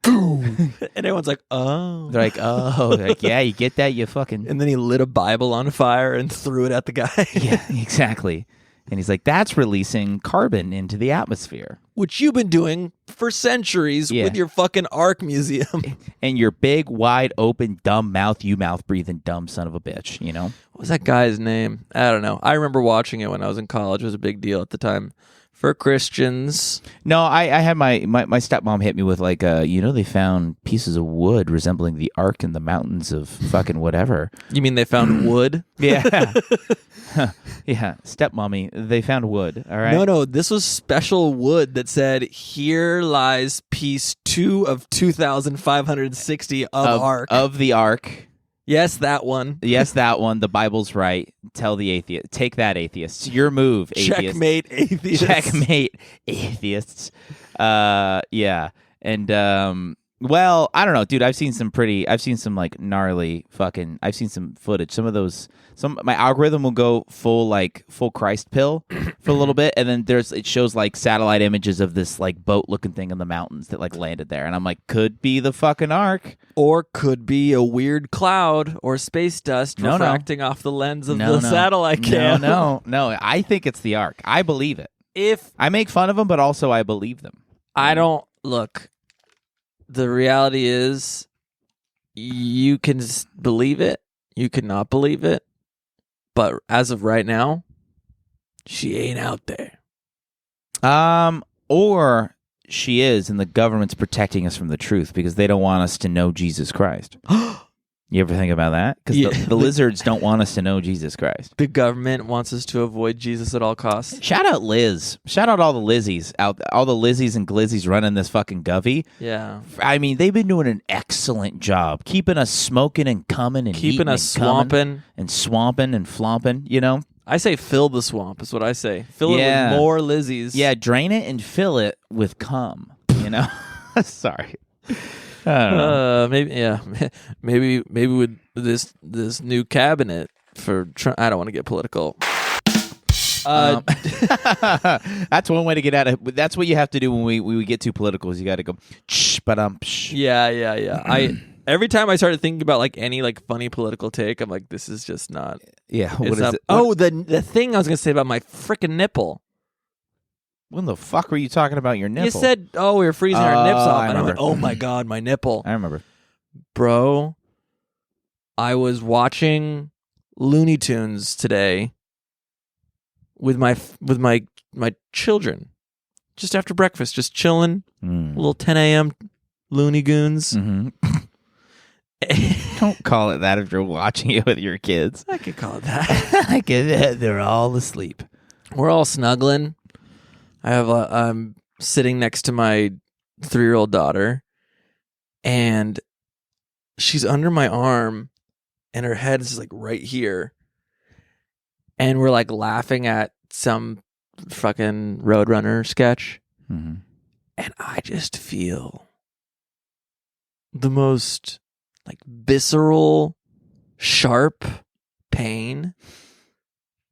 Boom. And everyone's like, oh. They're like, yeah, you get that, you fucking. And then he lit a Bible on fire and threw it at the guy. Yeah, exactly. And he's like, that's releasing carbon into the atmosphere. Which you've been doing for centuries with your fucking Ark museum. And your big, wide open, dumb mouth, you mouth breathing dumb son of a bitch, you know? What was that guy's name? I don't know. I remember watching it when I was in college. It was a big deal at the time. For Christians. No, I had my stepmom hit me with like, they found pieces of wood resembling the Ark in the mountains of fucking whatever. You mean they found wood? Yeah. Yeah, stepmommy, they found wood, all right? No, this was special wood that said, here lies piece 2 of 2,560 of Ark. Of the Ark. Yes, that one. Yes, that one. The Bible's right. Tell the atheist. Take that, atheists. Your move, atheists. Checkmate, atheists. Checkmate, atheists. Yeah. And well, I don't know, dude. I've seen some like gnarly fucking. I've seen some footage. Some of those. My algorithm will go full Christ pill for a little bit, and then it shows like satellite images of this like boat looking thing in the mountains that like landed there, and I'm like, could be the fucking ark, or could be a weird cloud or space dust refracting off the lens of the satellite cam. No. I think it's the ark. I believe it. If I make fun of them, but also I believe them. I don't look. The reality is, you can believe it, you can not believe it, but as of right now, she ain't out there. Or she is, and the government's protecting us from the truth because they don't want us to know Jesus Christ. You ever think about that? Because the lizards don't want us to know Jesus Christ. The government wants us to avoid Jesus at all costs. Shout out Liz. Shout out all the Lizzies all the Lizzies and Glizzies running this fucking Govy. Yeah. I mean, they've been doing an excellent job keeping us smoking and coming and keeping us swamping and swamping and flomping. You know. I say fill the swamp is what I say. Fill it with more Lizzies. Yeah, drain it and fill it with cum. You know. Sorry. I don't know. Maybe with this new cabinet for I don't want to get political. That's one way to get out of. That's what you have to do when we get too political. Is you got to go. Yeah. Every time I started thinking about like any like funny political take, I'm like, this is just not. Yeah. What is it? Oh, the thing I was gonna say about my freaking nipple. When the fuck were you talking about your nipple? You said, we were freezing our nips off. And I'm like, oh my God, my nipple. I remember. Bro, I was watching Looney Tunes today with my children. Just after breakfast, just chilling. A little 10 a.m. Looney Goons. Mm-hmm. Don't call it that if you're watching it with your kids. I could call it that. They're all asleep. We're all snuggling. I'm sitting next to my 3-year-old daughter, and she's under my arm, and her head is like right here, and we're like laughing at some fucking Roadrunner sketch, and I just feel the most like visceral, sharp pain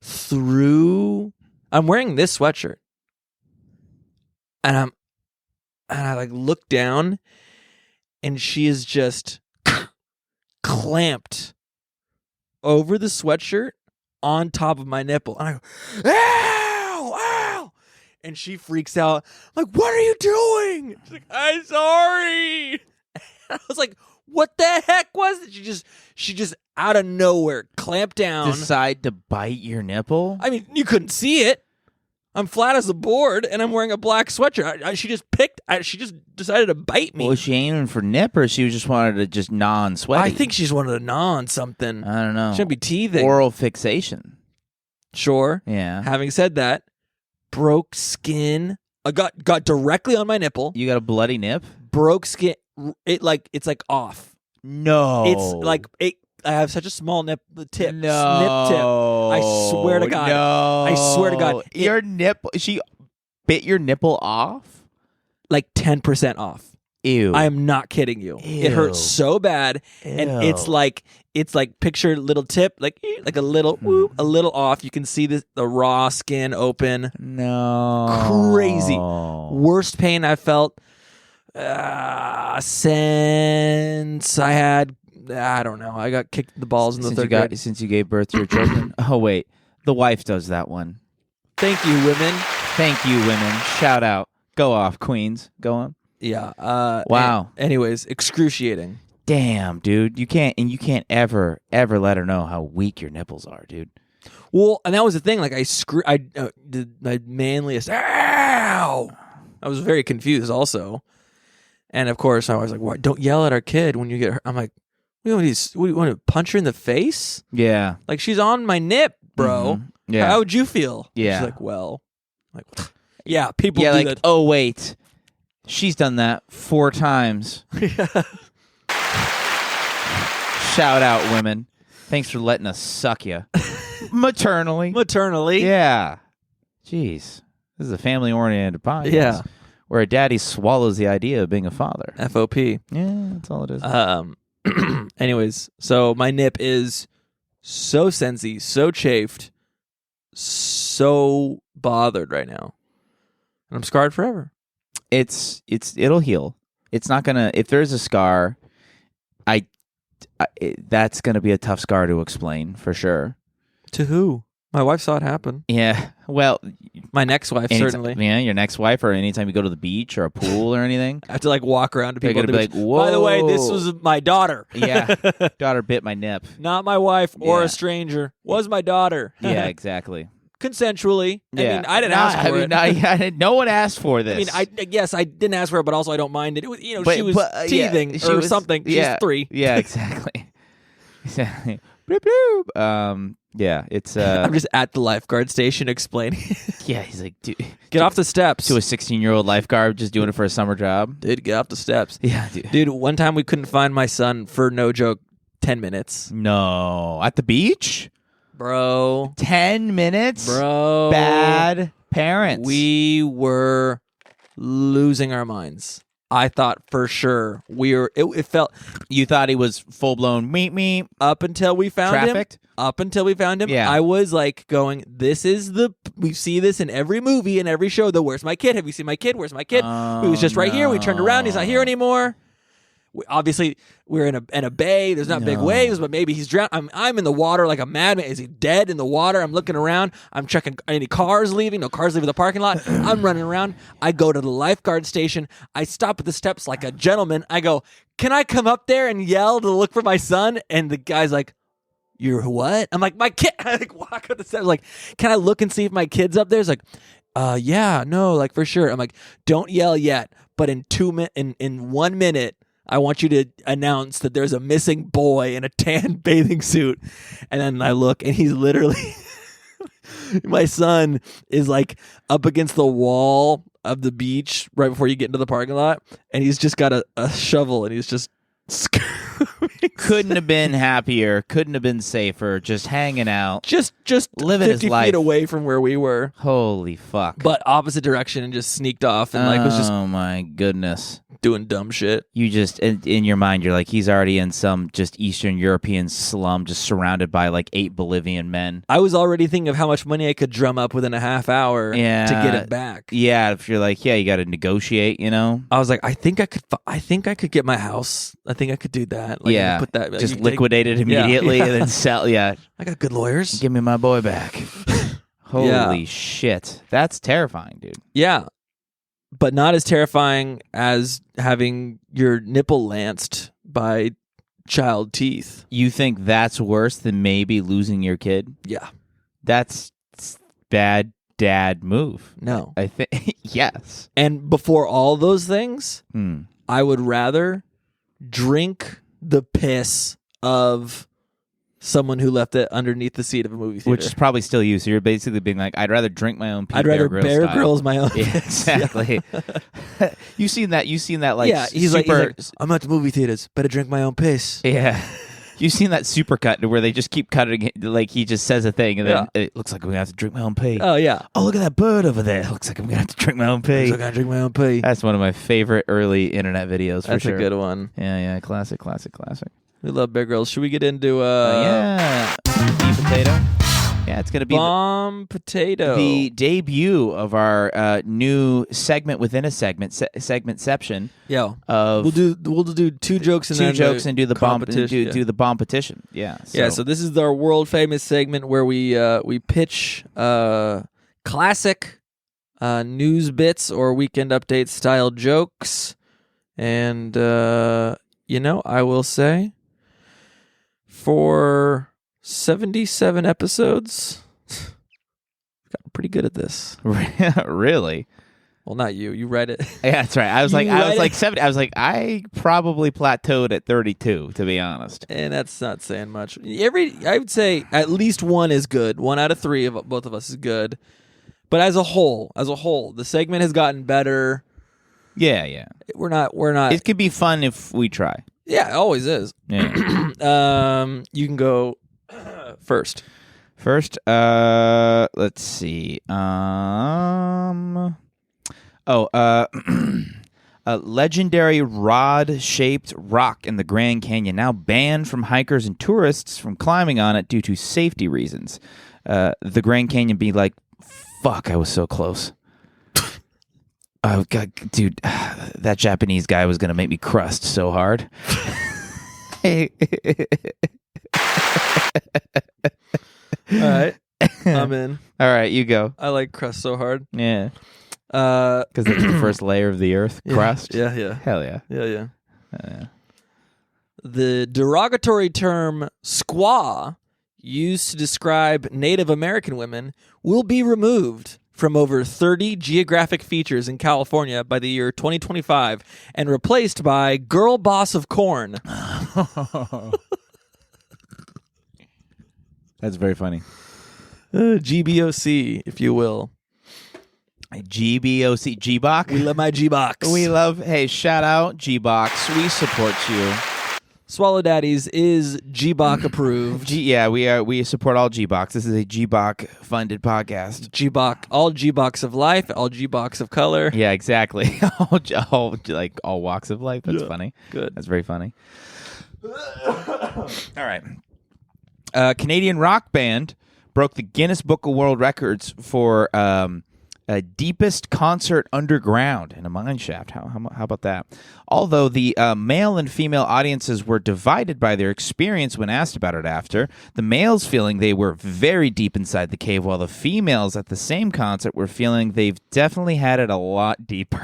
through. I'm wearing this sweatshirt. And I like look down, and she is just clamped over the sweatshirt on top of my nipple. And I go, ow, ow. And she freaks out. I'm like, what are you doing? She's like, I'm sorry. And I was like, what the heck was it? She just out of nowhere clamped down. Decide to bite your nipple? I mean, you couldn't see it. I'm flat as a board, and I'm wearing a black sweatshirt. She just decided to bite me. Was she aiming for nip, or she just wanted to just non-sweaty? I think she just wanted to gnaw on something. I don't know. Shouldn't be teething. Oral fixation. Sure. Yeah. Having said that, broke skin. I got directly on my nipple. You got a bloody nip? Broke skin. It's like off. No. It's like it. I have such a small nip tip. No. Snip tip. I swear to God. No. I swear to God. Your nipple. She bit your nipple off? Like 10% off. Ew. I am not kidding you. Ew. It hurts so bad. Ew. And it's like picture little tip, like a little whoop, a little off. You can see the raw skin open. No. Crazy. Worst pain I felt since I had, I don't know. I got kicked in the balls in the third grade. Since you gave birth to your children? Oh, wait. The wife does that one. Thank you, women. Thank you, women. Shout out. Go off, queens. Go on. Yeah. Wow. Anyways, excruciating. Damn, dude. You can't ever let her know how weak your nipples are, dude. Well, and that was the thing. Like I did my manliest. Ow! I was very confused also. And of course, I was like, "What? Don't yell at our kid when you get hurt." I'm like, "You want to punch her in the face?" Yeah. Like she's on my nip, bro. Mm-hmm. Yeah. How would you feel? Yeah. She's like, "Well, like, yeah, people yeah, do like, that." Oh wait, she's done that 4 times. Shout out, women. Thanks for letting us suck you. Maternally. Maternally. Yeah. Jeez. This is a family-oriented podcast. Yeah. where a daddy swallows the idea of being a father. FOP. Yeah, that's all it is. Anyways, so my nip is so sensy, so chafed, so bothered right now. And I'm scarred forever. It'll heal. It's not gonna. If there's a scar, that's gonna be a tough scar to explain for sure. To who? My wife saw it happen. Yeah. Well, my next wife certainly. Yeah, your next wife, or anytime you go to the beach or a pool or anything. I have to like walk around to people. They're gonna be like, "Whoa!" By the way, this was my daughter. Yeah, daughter bit my nip. Not my wife or a stranger. Was my daughter. Yeah, exactly. Consensually. Yeah. I mean, I didn't ask for it. No one asked for this. I mean, yes, I didn't ask for it, but also I don't mind it. It was, she was teething or something. She's 3. Yeah, exactly. Exactly. Bloop, bloop. Yeah, it's. I'm just at the lifeguard station explaining. Yeah, he's like, dude, get off the steps. To a 16-year-old lifeguard just doing it for a summer job. Dude, get off the steps. Yeah, dude. One time we couldn't find my son for no joke 10 minutes. No, at the beach, bro. 10 minutes, bro. Bad parents. We were losing our minds. I thought for sure we were. It felt. You thought he was full blown meet up until we found trafficked? Him. Up until we found him, yeah. I was like going, "This is the." We see this in every movie and every show. The "Where's my kid? Have you seen my kid? Where's my kid?" He was just right here. We turned around. He's not here anymore. Obviously, we're in a bay. There's not big waves, but maybe he's drowned. I'm in the water like a madman. Is he dead in the water? I'm looking around. I'm checking any cars leaving. No cars leaving the parking lot. I'm running around. I go to the lifeguard station. I stop at the steps like a gentleman. I go, "Can I come up there and yell to look for my son?" And the guy's like, "You're what?" I'm like, "My kid." I like walk up the steps. Like, "Can I look and see if my kid's up there?" He's like, "Yeah, no, like for sure." I'm like, "Don't yell yet, but in 1 minute." I want you to announce that there's a missing boy in a tan bathing suit. And then I look, and he's literally... my son is like up against the wall of the beach right before you get into the parking lot. And he's just got a shovel, and he's just... Couldn't have been happier. Couldn't have been safer. Just hanging out. Just living 50 his life. Feet away from where we were. Holy fuck. But opposite direction, and just sneaked off. And was just... Oh my goodness. Doing dumb shit. You just, in your mind, you're like, he's already in some just Eastern European slum, just surrounded by like 8 Bolivian men. I was already thinking of how much money I could drum up within a half hour to get it back. Yeah, if you're like, yeah, you got to negotiate, you know? I was like, I think I could get my house. I think I could do that. Like, yeah. Put that, just liquidate it immediately and then sell. Yeah. I got good lawyers. Give me my boy back. Holy shit. That's terrifying, dude. Yeah. But not as terrifying as having your nipple lanced by child teeth. You think that's worse than maybe losing your kid? Yeah. That's bad dad move. No. I think yes. And before all those things, I would rather drink the piss of someone who left it underneath the seat of a movie theater. Which is probably still you. So you're basically being like, I'd rather drink my own pee. I'd rather Bear Grylls my own. Yeah, exactly. Yeah. You've seen that like he's like, I'm at the movie theaters, better drink my own piss. Yeah. You've seen that supercut where they just keep cutting it, like he just says a thing and then it looks like I'm going to have to drink my own pee. Oh, yeah. Oh, look at that bird over there. Looks like I'm going to have to drink my own pee. Looks like I gotta drink my own pee. That's one of my favorite early internet videos for sure. That's a good one. Yeah. Classic. We love Bear Grylls. Should we get into Beef potato? Yeah, it's gonna be bomb potato. The debut of our new segment within a segment, segmentception. Yeah, we'll do 2 jokes and and do the bomb do the bomb petition. Yeah, so this is our world famous segment where we pitch classic news bits or weekend update style jokes, and I will say, for 77 episodes, I've gotten pretty good at this. Really? Well, not you. You read it. Yeah, that's right. I was like 70. I was like, I probably plateaued at 32, to be honest. And that's not saying much. I would say at least one is good. 1 out of 3 of both of us is good. But as a whole, the segment has gotten better. Yeah. We're not. It could be fun if we try. Yeah, it always is. Yeah. You can go first. Let's see. Oh, a legendary rod-shaped rock in the Grand Canyon now banned from hikers and tourists from climbing on it due to safety reasons. The Grand Canyon being like, fuck, I was so close. Oh, God, dude, that Japanese guy was going to make me crust so hard. All right. I'm in. All right, you go. I like crust so hard. Yeah. Because it's the first layer of the earth, crust. Yeah. Hell yeah. Yeah. The derogatory term squaw, used to describe Native American women, will be removed from over 30 geographic features in California by the year 2025 and replaced by girl boss of corn. That's very funny. GBOC, if you will. GBOC, G-Box? We love my G-Box. Hey, shout out G-Box. We support you. Swallow Daddies is G-Box approved. We support all G-Box. This is a G-Box funded podcast. G-Box, all G-Box of life, all G-Box of color. Yeah, exactly. all walks of life. That's funny. Good. That's very funny. All right. Canadian rock band broke the Guinness Book of World Records for deepest concert underground in a mine shaft. How about that? Although the male and female audiences were divided by their experience when asked about it after, the males feeling they were very deep inside the cave, while the females at the same concert were feeling they've definitely had it a lot deeper.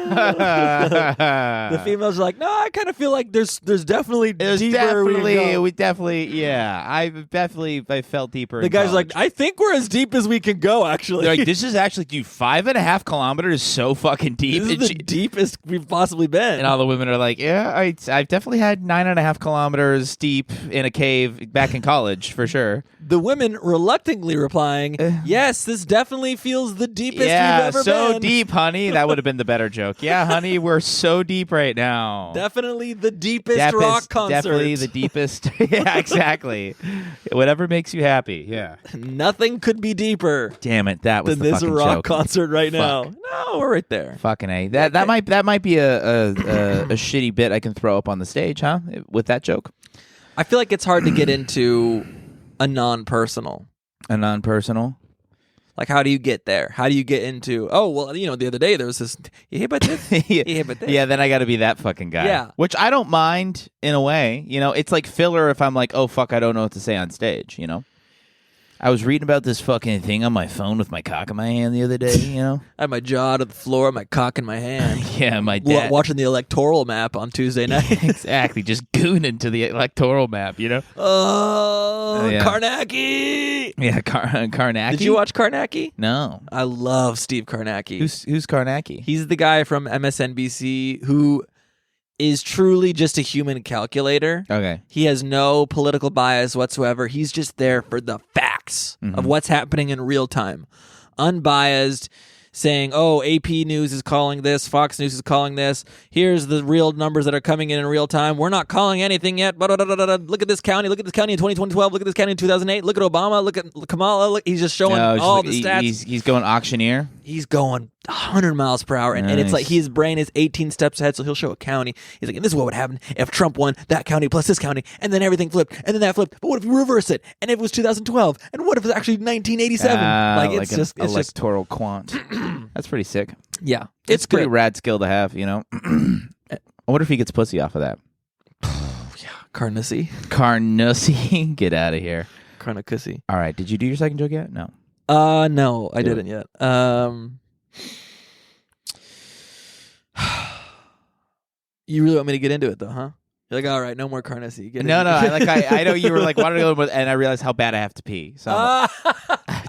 The females are like, no, I kind of feel like there's definitely deeper. I felt deeper. The guy's like, I think we're as deep as we can go. Actually, they're like, this is actually, dude, 5.5 kilometers is so fucking deep. This is the deepest we've possibly been. And all the women are like, yeah, I've definitely had 9.5 kilometers deep in a cave back in college for sure. The women reluctantly replying, yes, this definitely feels the deepest we've ever been. Yeah, so deep, honey. That would have been the better joke. Yeah, honey, we're so deep right now. Definitely the deepest rock concert. Definitely the deepest. Yeah, exactly. Whatever makes you happy. Yeah. Nothing could be deeper. Damn it, that was than the this fucking rock joke. concert right now. Fuck. No, we're right there. Fucking A. That might be a shitty bit I can throw up on the stage, huh? With that joke. I feel like it's hard to get into a non-personal. A non-personal? Like, how do you get there? How do you get into, oh, well, the other day there was this, you hear about this? You hear about this? Yeah, then I got to be that fucking guy. Yeah. Which I don't mind in a way. It's like filler if I'm like, oh, fuck, I don't know what to say on stage, I was reading about this fucking thing on my phone with my cock in my hand the other day, I had my jaw to the floor, my cock in my hand. Yeah, my dad. Watching the electoral map on Tuesday night. Exactly, just gooning to the electoral map, Oh, yeah. Karnacki! Yeah, Karnacki. Did you watch Karnacki? No. I love Steve Karnacki. Who's Karnacki? He's the guy from MSNBC who is truly just a human calculator. Okay. He has no political bias whatsoever. He's just there for the facts of what's happening in real time. Unbiased, saying, oh, AP News is calling this, Fox News is calling this. Here's the real numbers that are coming in real time. We're not calling anything yet. Look at this county. Look at this county in 2012. Look at this county in 2008. Look at Obama. Look at Kamala. Look, he's just showing all the stats. He's going auctioneer. He's going 100 miles per hour, and it's like his brain is 18 steps ahead, so he'll show a county. He's like, and this is what would happen if Trump won that county plus this county, and then everything flipped, and then that flipped. But what if you reverse it? And if it was 2012? And what if it's actually 1987? It's just electoral quant. That's pretty sick. Yeah. It's a pretty good. rad skill to have, I wonder if he gets pussy off of that. Yeah. Carnacy. Get out of here. Carnacussy. All right. Did you do your second joke yet? No. No, I didn't yet. You really want me to get into it, though, huh? You're like, all right, no more Carnacy. No. I know you were like, wanted to go, and I realized how bad I have to pee. So I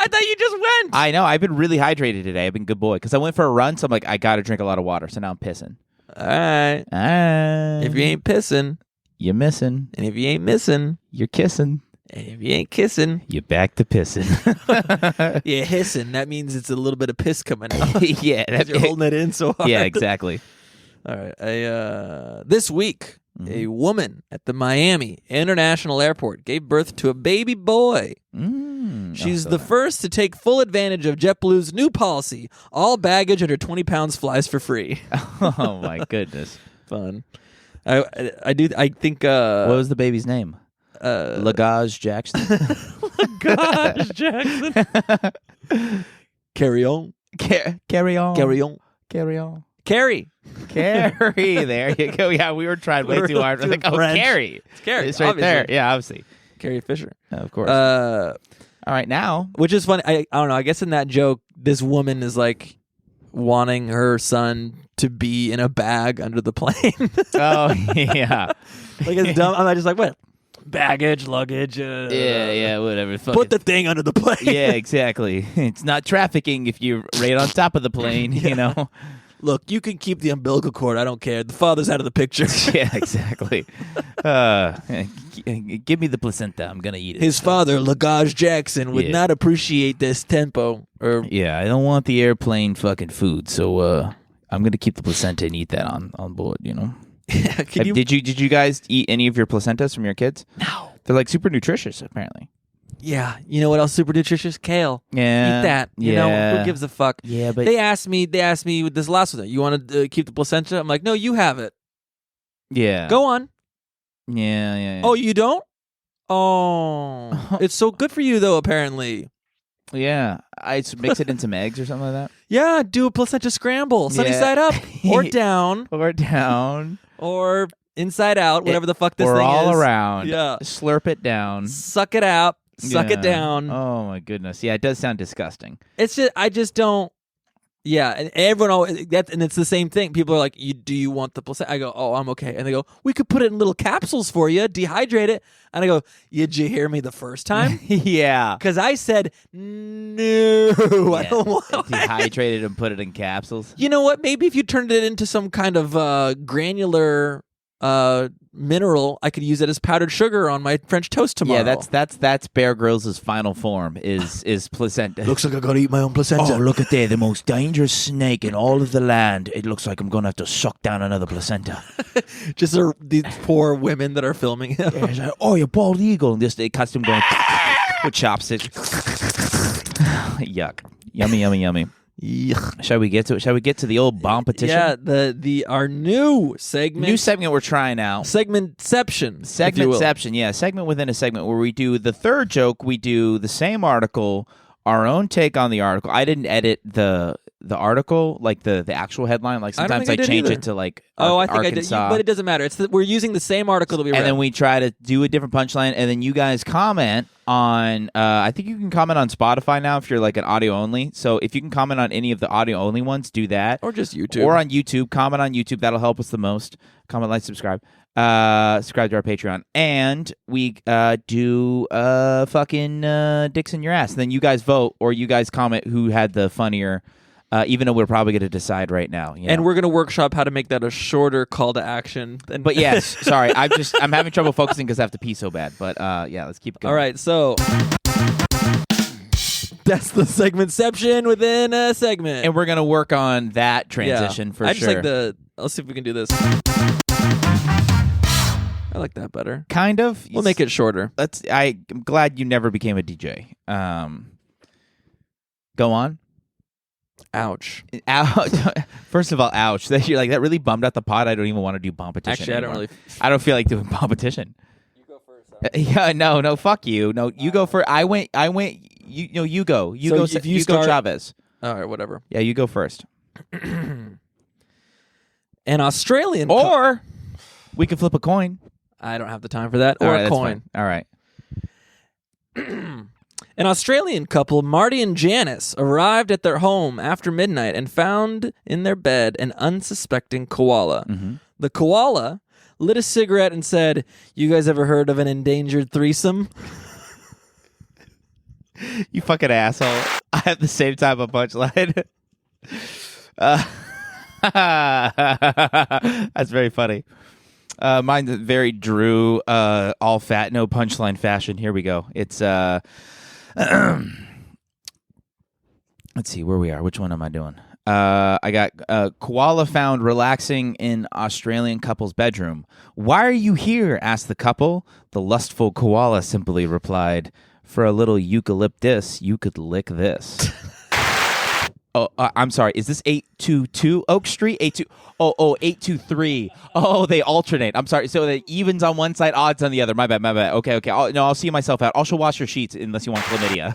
thought you just went. I know. I've been really hydrated today. I've been a good boy because I went for a run. So I'm like, I got to drink a lot of water. So now I'm pissing. All right. If you ain't pissing, you're missing. And if you ain't missing, you're kissing. And if you ain't kissing, you're back to pissing. Yeah, hissing. That means it's a little bit of piss coming out. Yeah. You're holding it in so hard. Yeah, exactly. All right. This week, a woman at the Miami International Airport gave birth to a baby boy. She's the first to take full advantage of JetBlue's new policy. All baggage under 20 pounds flies for free. Oh my goodness. Fun. I think What was the baby's name? Lagage Jackson. Gosh, Jackson. Carry on. Carry on. Carry on. Carry on. Carrie. Carrie. There you go. Yeah, we were trying way too hard. We're like, Carrie. It's Carrie. It's right obviously. there. Yeah, obviously. Carrie Fisher. Of course. All right, now. Which is funny. I don't know. I guess in that joke, this woman is like wanting her son to be in a bag under the plane. Oh, yeah. Like it's dumb. I'm just like, what? Baggage, luggage. Yeah, whatever. Put the thing under the plane. Yeah, exactly. It's not trafficking if you're right on top of the plane, you know? Look, you can keep the umbilical cord. I don't care. The father's out of the picture. Yeah, exactly. Give me the placenta. I'm going to eat it. His father, Lagage Jackson, would not appreciate this tempo. Yeah, I don't want the airplane fucking food, so I'm going to keep the placenta and eat that on board, you know? Did you guys eat any of your placentas from your kids? No. They're like super nutritious, apparently. Yeah. You know what else super nutritious? Kale. Yeah. Eat that. You know, who gives a fuck? Yeah, but They asked me with this last one, you want to keep the placenta? I'm like, no, you have it. yeah. Go on. Yeah. Oh, you don't? Oh. It's so good for you, though, apparently. Yeah. I mix it into some eggs or something like that. Yeah, do a placenta scramble. Sunny Yeah. side up or down Or down. or inside out, whatever the fuck this thing is. Or all around. Yeah. Slurp it down. Suck it out. Suck it Yeah. down. Oh, my goodness. Yeah, it does sound disgusting. It's just, I just don't. Yeah, and everyone always, and it's the same thing. People are like, do you want the placenta? I go, oh, I'm okay. And they go, we could put it in little capsules for you, dehydrate it. And I go, did you hear me the first time? Yeah. Because I said, no, I don't want it. Dehydrated and put it in capsules. You know what? Maybe if you turned it into some kind of granular mineral, I could use it as powdered sugar on my French toast tomorrow. Yeah, that's Bear Grylls' final form is placenta. Looks like I gotta eat my own placenta. Oh, look at there, the most dangerous snake in all of the land. It looks like I'm gonna have to suck down another placenta. Just these poor women that are filming him. Yeah, it's like, oh, you bald eagle, and it cuts him going with chopsticks. Yuck! Yummy. Yuck. Shall we get to it? Shall we get to the old bomb petition? Yeah, our new segment. New segment we're trying out. Segmentception. Segmentception, yeah. Segment within a segment where we do the third joke, we do the same article, our own take on the article. I didn't edit the article, like the actual headline. Like sometimes I change either. it to like I think Arkansas. I did, but it doesn't matter. We're using the same article that we read. And then we try to do a different punchline, and then you guys comment on. I think you can comment on Spotify now if you're like an audio only. So if you can comment on any of the audio only ones, do that. Or just YouTube. Or on YouTube. Comment on YouTube. That'll help us the most. Comment, like, subscribe. Subscribe to our Patreon. And we do fucking dicks in your ass. And then you guys vote, or you guys comment who had the funnier. Even though we're probably going to decide right now. You know? And we're going to workshop how to make that a shorter call to action. But yes, sorry. I'm having trouble focusing because I have to pee so bad. But yeah, let's keep going. All right, so that's the segmentception within a segment. And we're going to work on that transition for sure. I just like let's see if we can do this. I like that better. Kind of. We'll make it shorter. I'm glad you never became a DJ. Go on. Ouch. First of all, ouch. You're like, that really bummed out the pod. I don't even want to do competition. Actually, anymore. I don't feel like doing competition. You go first. Yeah, no, fuck you. No, you go first. I went. You go. You go. If you go, Chavez. All right, whatever. Yeah, you go first. An Australian, or we could flip a coin. I don't have the time for that. All Or right, a coin. All right. An Australian couple, Marty and Janice, arrived at their home after midnight and found in their bed an unsuspecting koala. Mm-hmm. The koala lit a cigarette and said, "You guys ever heard of an endangered threesome?" You fucking asshole. I have the same type of punchline. That's very funny. Mine's very Drew, all fat, no punchline fashion. Here we go. It's let's see where we are. Which one am I doing? I got koala found relaxing in Australian couple's bedroom. Why are you here? Asked the couple. The lustful koala simply replied, For a little eucalyptus, you could lick this. Oh, I'm sorry. Is this 822 Oak Street? 823. Oh, they alternate. I'm sorry. So the evens on one side, odds on the other. My bad. Okay. I'll see myself out. I'll show wash your sheets unless you want chlamydia.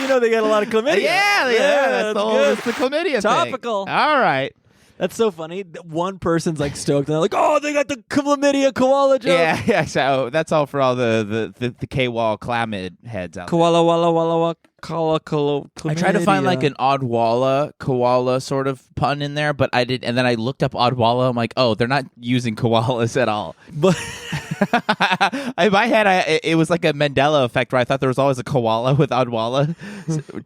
You know they got a lot of chlamydia. Yeah, that's the chlamydia Topical. thing. All right. That's so funny. One person's like stoked, and they're like, "Oh, they got the chlamydia koala joke." Yeah. So that's all for all the K-wall chlamyd heads out there. Koala walla walla walla koala koala. I tried to find like an Odwalla koala sort of pun in there, but I did, and then I looked up Odwalla. I'm like, oh, they're not using koalas at all. But in my head, it was like a Mandela effect where I thought there was always a koala with Odwalla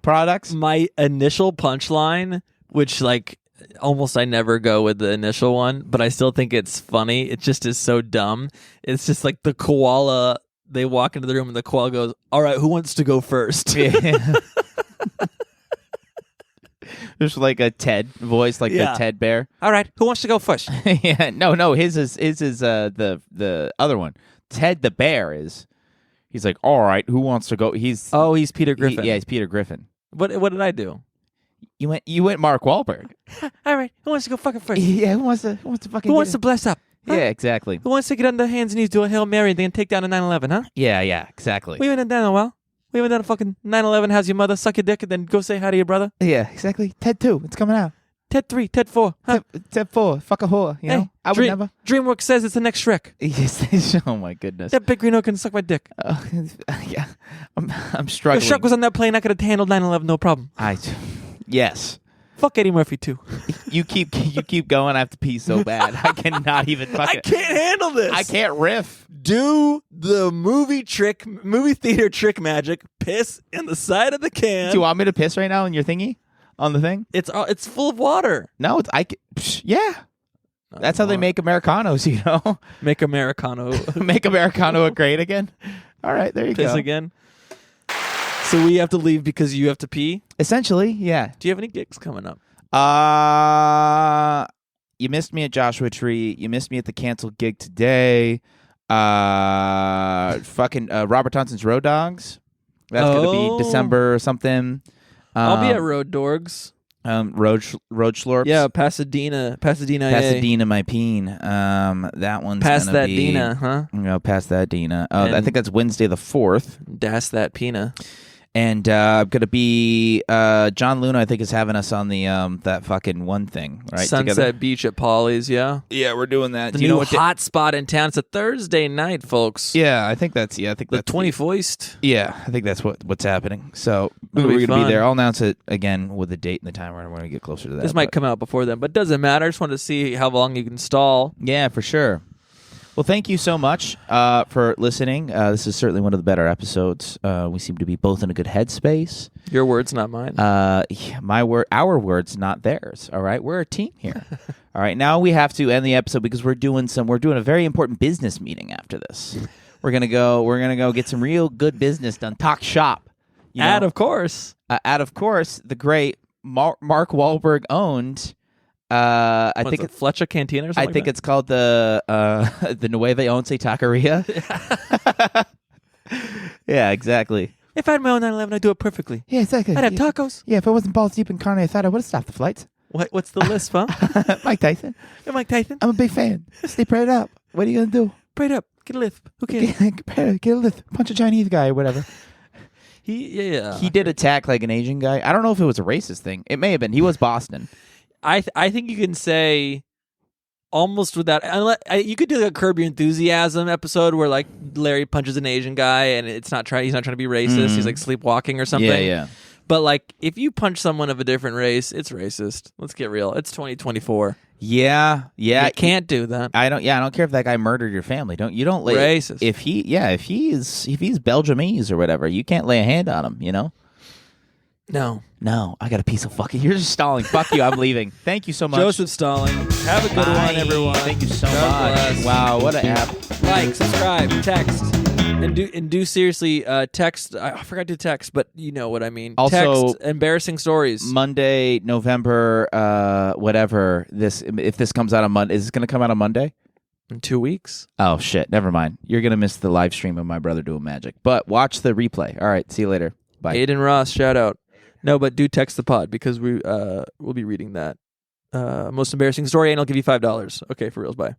products. my initial punchline, which like almost I never go with the initial one, but I still think it's funny. It just is so dumb. It's just like the koala. They walk into the room and the koala goes, "All right, who wants to go first?" Yeah. There's like a Ted voice, like the Ted Bear. All right, who wants to go first? Yeah, no, his is the other one. Ted the Bear is. He's like, all right, who wants to go? He's Peter Griffin. he's Peter Griffin. What did I do? You went Mark Wahlberg. All right, who wants to go fucking first? Yeah, who wants to fucking? Who wants to bless up? Huh? Yeah, exactly. Who wants to get on their hands and knees, do a Hail Mary, and then take down a 9/11, huh? Yeah, exactly. We haven't done that in a while. We haven't done a fucking 9/11. How's your mother? Suck your dick and then go say hi to your brother. Yeah, exactly. Ted 2, it's coming out. Ted 3, Ted 4. Huh? Ted 4, fuck a whore. You know, I would never. DreamWorks says it's the next Shrek. Yes. Oh my goodness. That big green oak can suck my dick. Yeah, I'm struggling. If Shrek was on that plane, I could have handled 9/11, no problem. Yes. Fuck Eddie Murphy too. You keep going. I have to pee so bad. I cannot even fuck it. I can't handle this. I can't riff. Do the movie theater trick magic. Piss in the side of the can. Do you want me to piss right now on your thingy? On the thing? It's full of water. No, yeah. That's how they make Americanos, you know? Make Americano. Make Americano great again? All right, there you go. Piss again. So we have to leave because you have to pee? Essentially, yeah. Do you have any gigs coming up? You missed me at Joshua Tree. You missed me at the canceled gig today. Robert Thompson's Road Dogs. That's going to be December or something. I'll be at Road Dorgs. Road Schlorps. Yeah, Pasadena, my peen. That one's past gonna that be, Dina, huh? No, past that Dina. I think that's Wednesday the 4th. Das that Pina. And I'm gonna be John Luna. I think is having us on the that fucking one thing, right? Sunset together? Beach at Polly's. Yeah, we're doing that. The Do you new know what hot spot in town. It's a Thursday night, folks. Yeah, I think that's the 21st. Yeah, I think that's what's happening. So we're It'll be gonna fun. be there. I'll announce it again with the date and the time when we get closer to that. This might come out before then, but it doesn't matter. I just wanted to see how long you can stall. Yeah, for sure. Well, thank you so much for listening. This is certainly one of the better episodes. We seem to be both in a good headspace. Your words, not mine. Our words, not theirs. All right, we're a team here. All right, now we have to end the episode because we're doing a very important business meeting after this. We're gonna go get some real good business done. Talk shop. Of course, the great Mark Wahlberg owned. I think it's Fletcher Cantina or something. I think it's called the Nueve Once Taqueria. Yeah, exactly. If I had my own 9/11, I'd do it perfectly. Yeah, exactly. I'd have tacos. Yeah, if it wasn't balls deep in carne asada, I would have stopped the flights. What's the list, huh? Mike Tyson. You're Mike Tyson. I'm a big fan. Stay prayed up. What are you gonna do? Prayed up. Get a lift. Who cares? Get a lift. Punch a Chinese guy or whatever. He did attack like an Asian guy. I don't know if it was a racist thing. It may have been. He was Boston. I think you can say almost without. You could do like a Curb Your Enthusiasm episode where like Larry punches an Asian guy and he's not trying to be racist. He's like sleepwalking or something. Yeah. But like if you punch someone of a different race, it's racist. Let's get real. It's 2024. Yeah. You can't do that. I don't care if that guy murdered your family. You don't lay racist. If he's Belgiumese or whatever, you can't lay a hand on him. You know. No, I got a piece of fucking. You're just stalling. Fuck you. I'm leaving. Thank you so much. Joseph Stalling. Have a good one, everyone. Thank you so God much. bless. Wow, what an app. Like, subscribe, text, and do seriously text. I forgot to text, but you know what I mean. Also, text embarrassing stories. Monday, November, whatever. If this comes out on Monday, is this going to come out on Monday? In 2 weeks. Oh shit! Never mind. You're gonna miss the live stream of my brother doing magic. But watch the replay. All right. See you later. Bye. Aiden Ross, shout out. No, but do text the pod because we'll be reading that. Most embarrassing story, and I'll give you $5. Okay, for reals. Bye.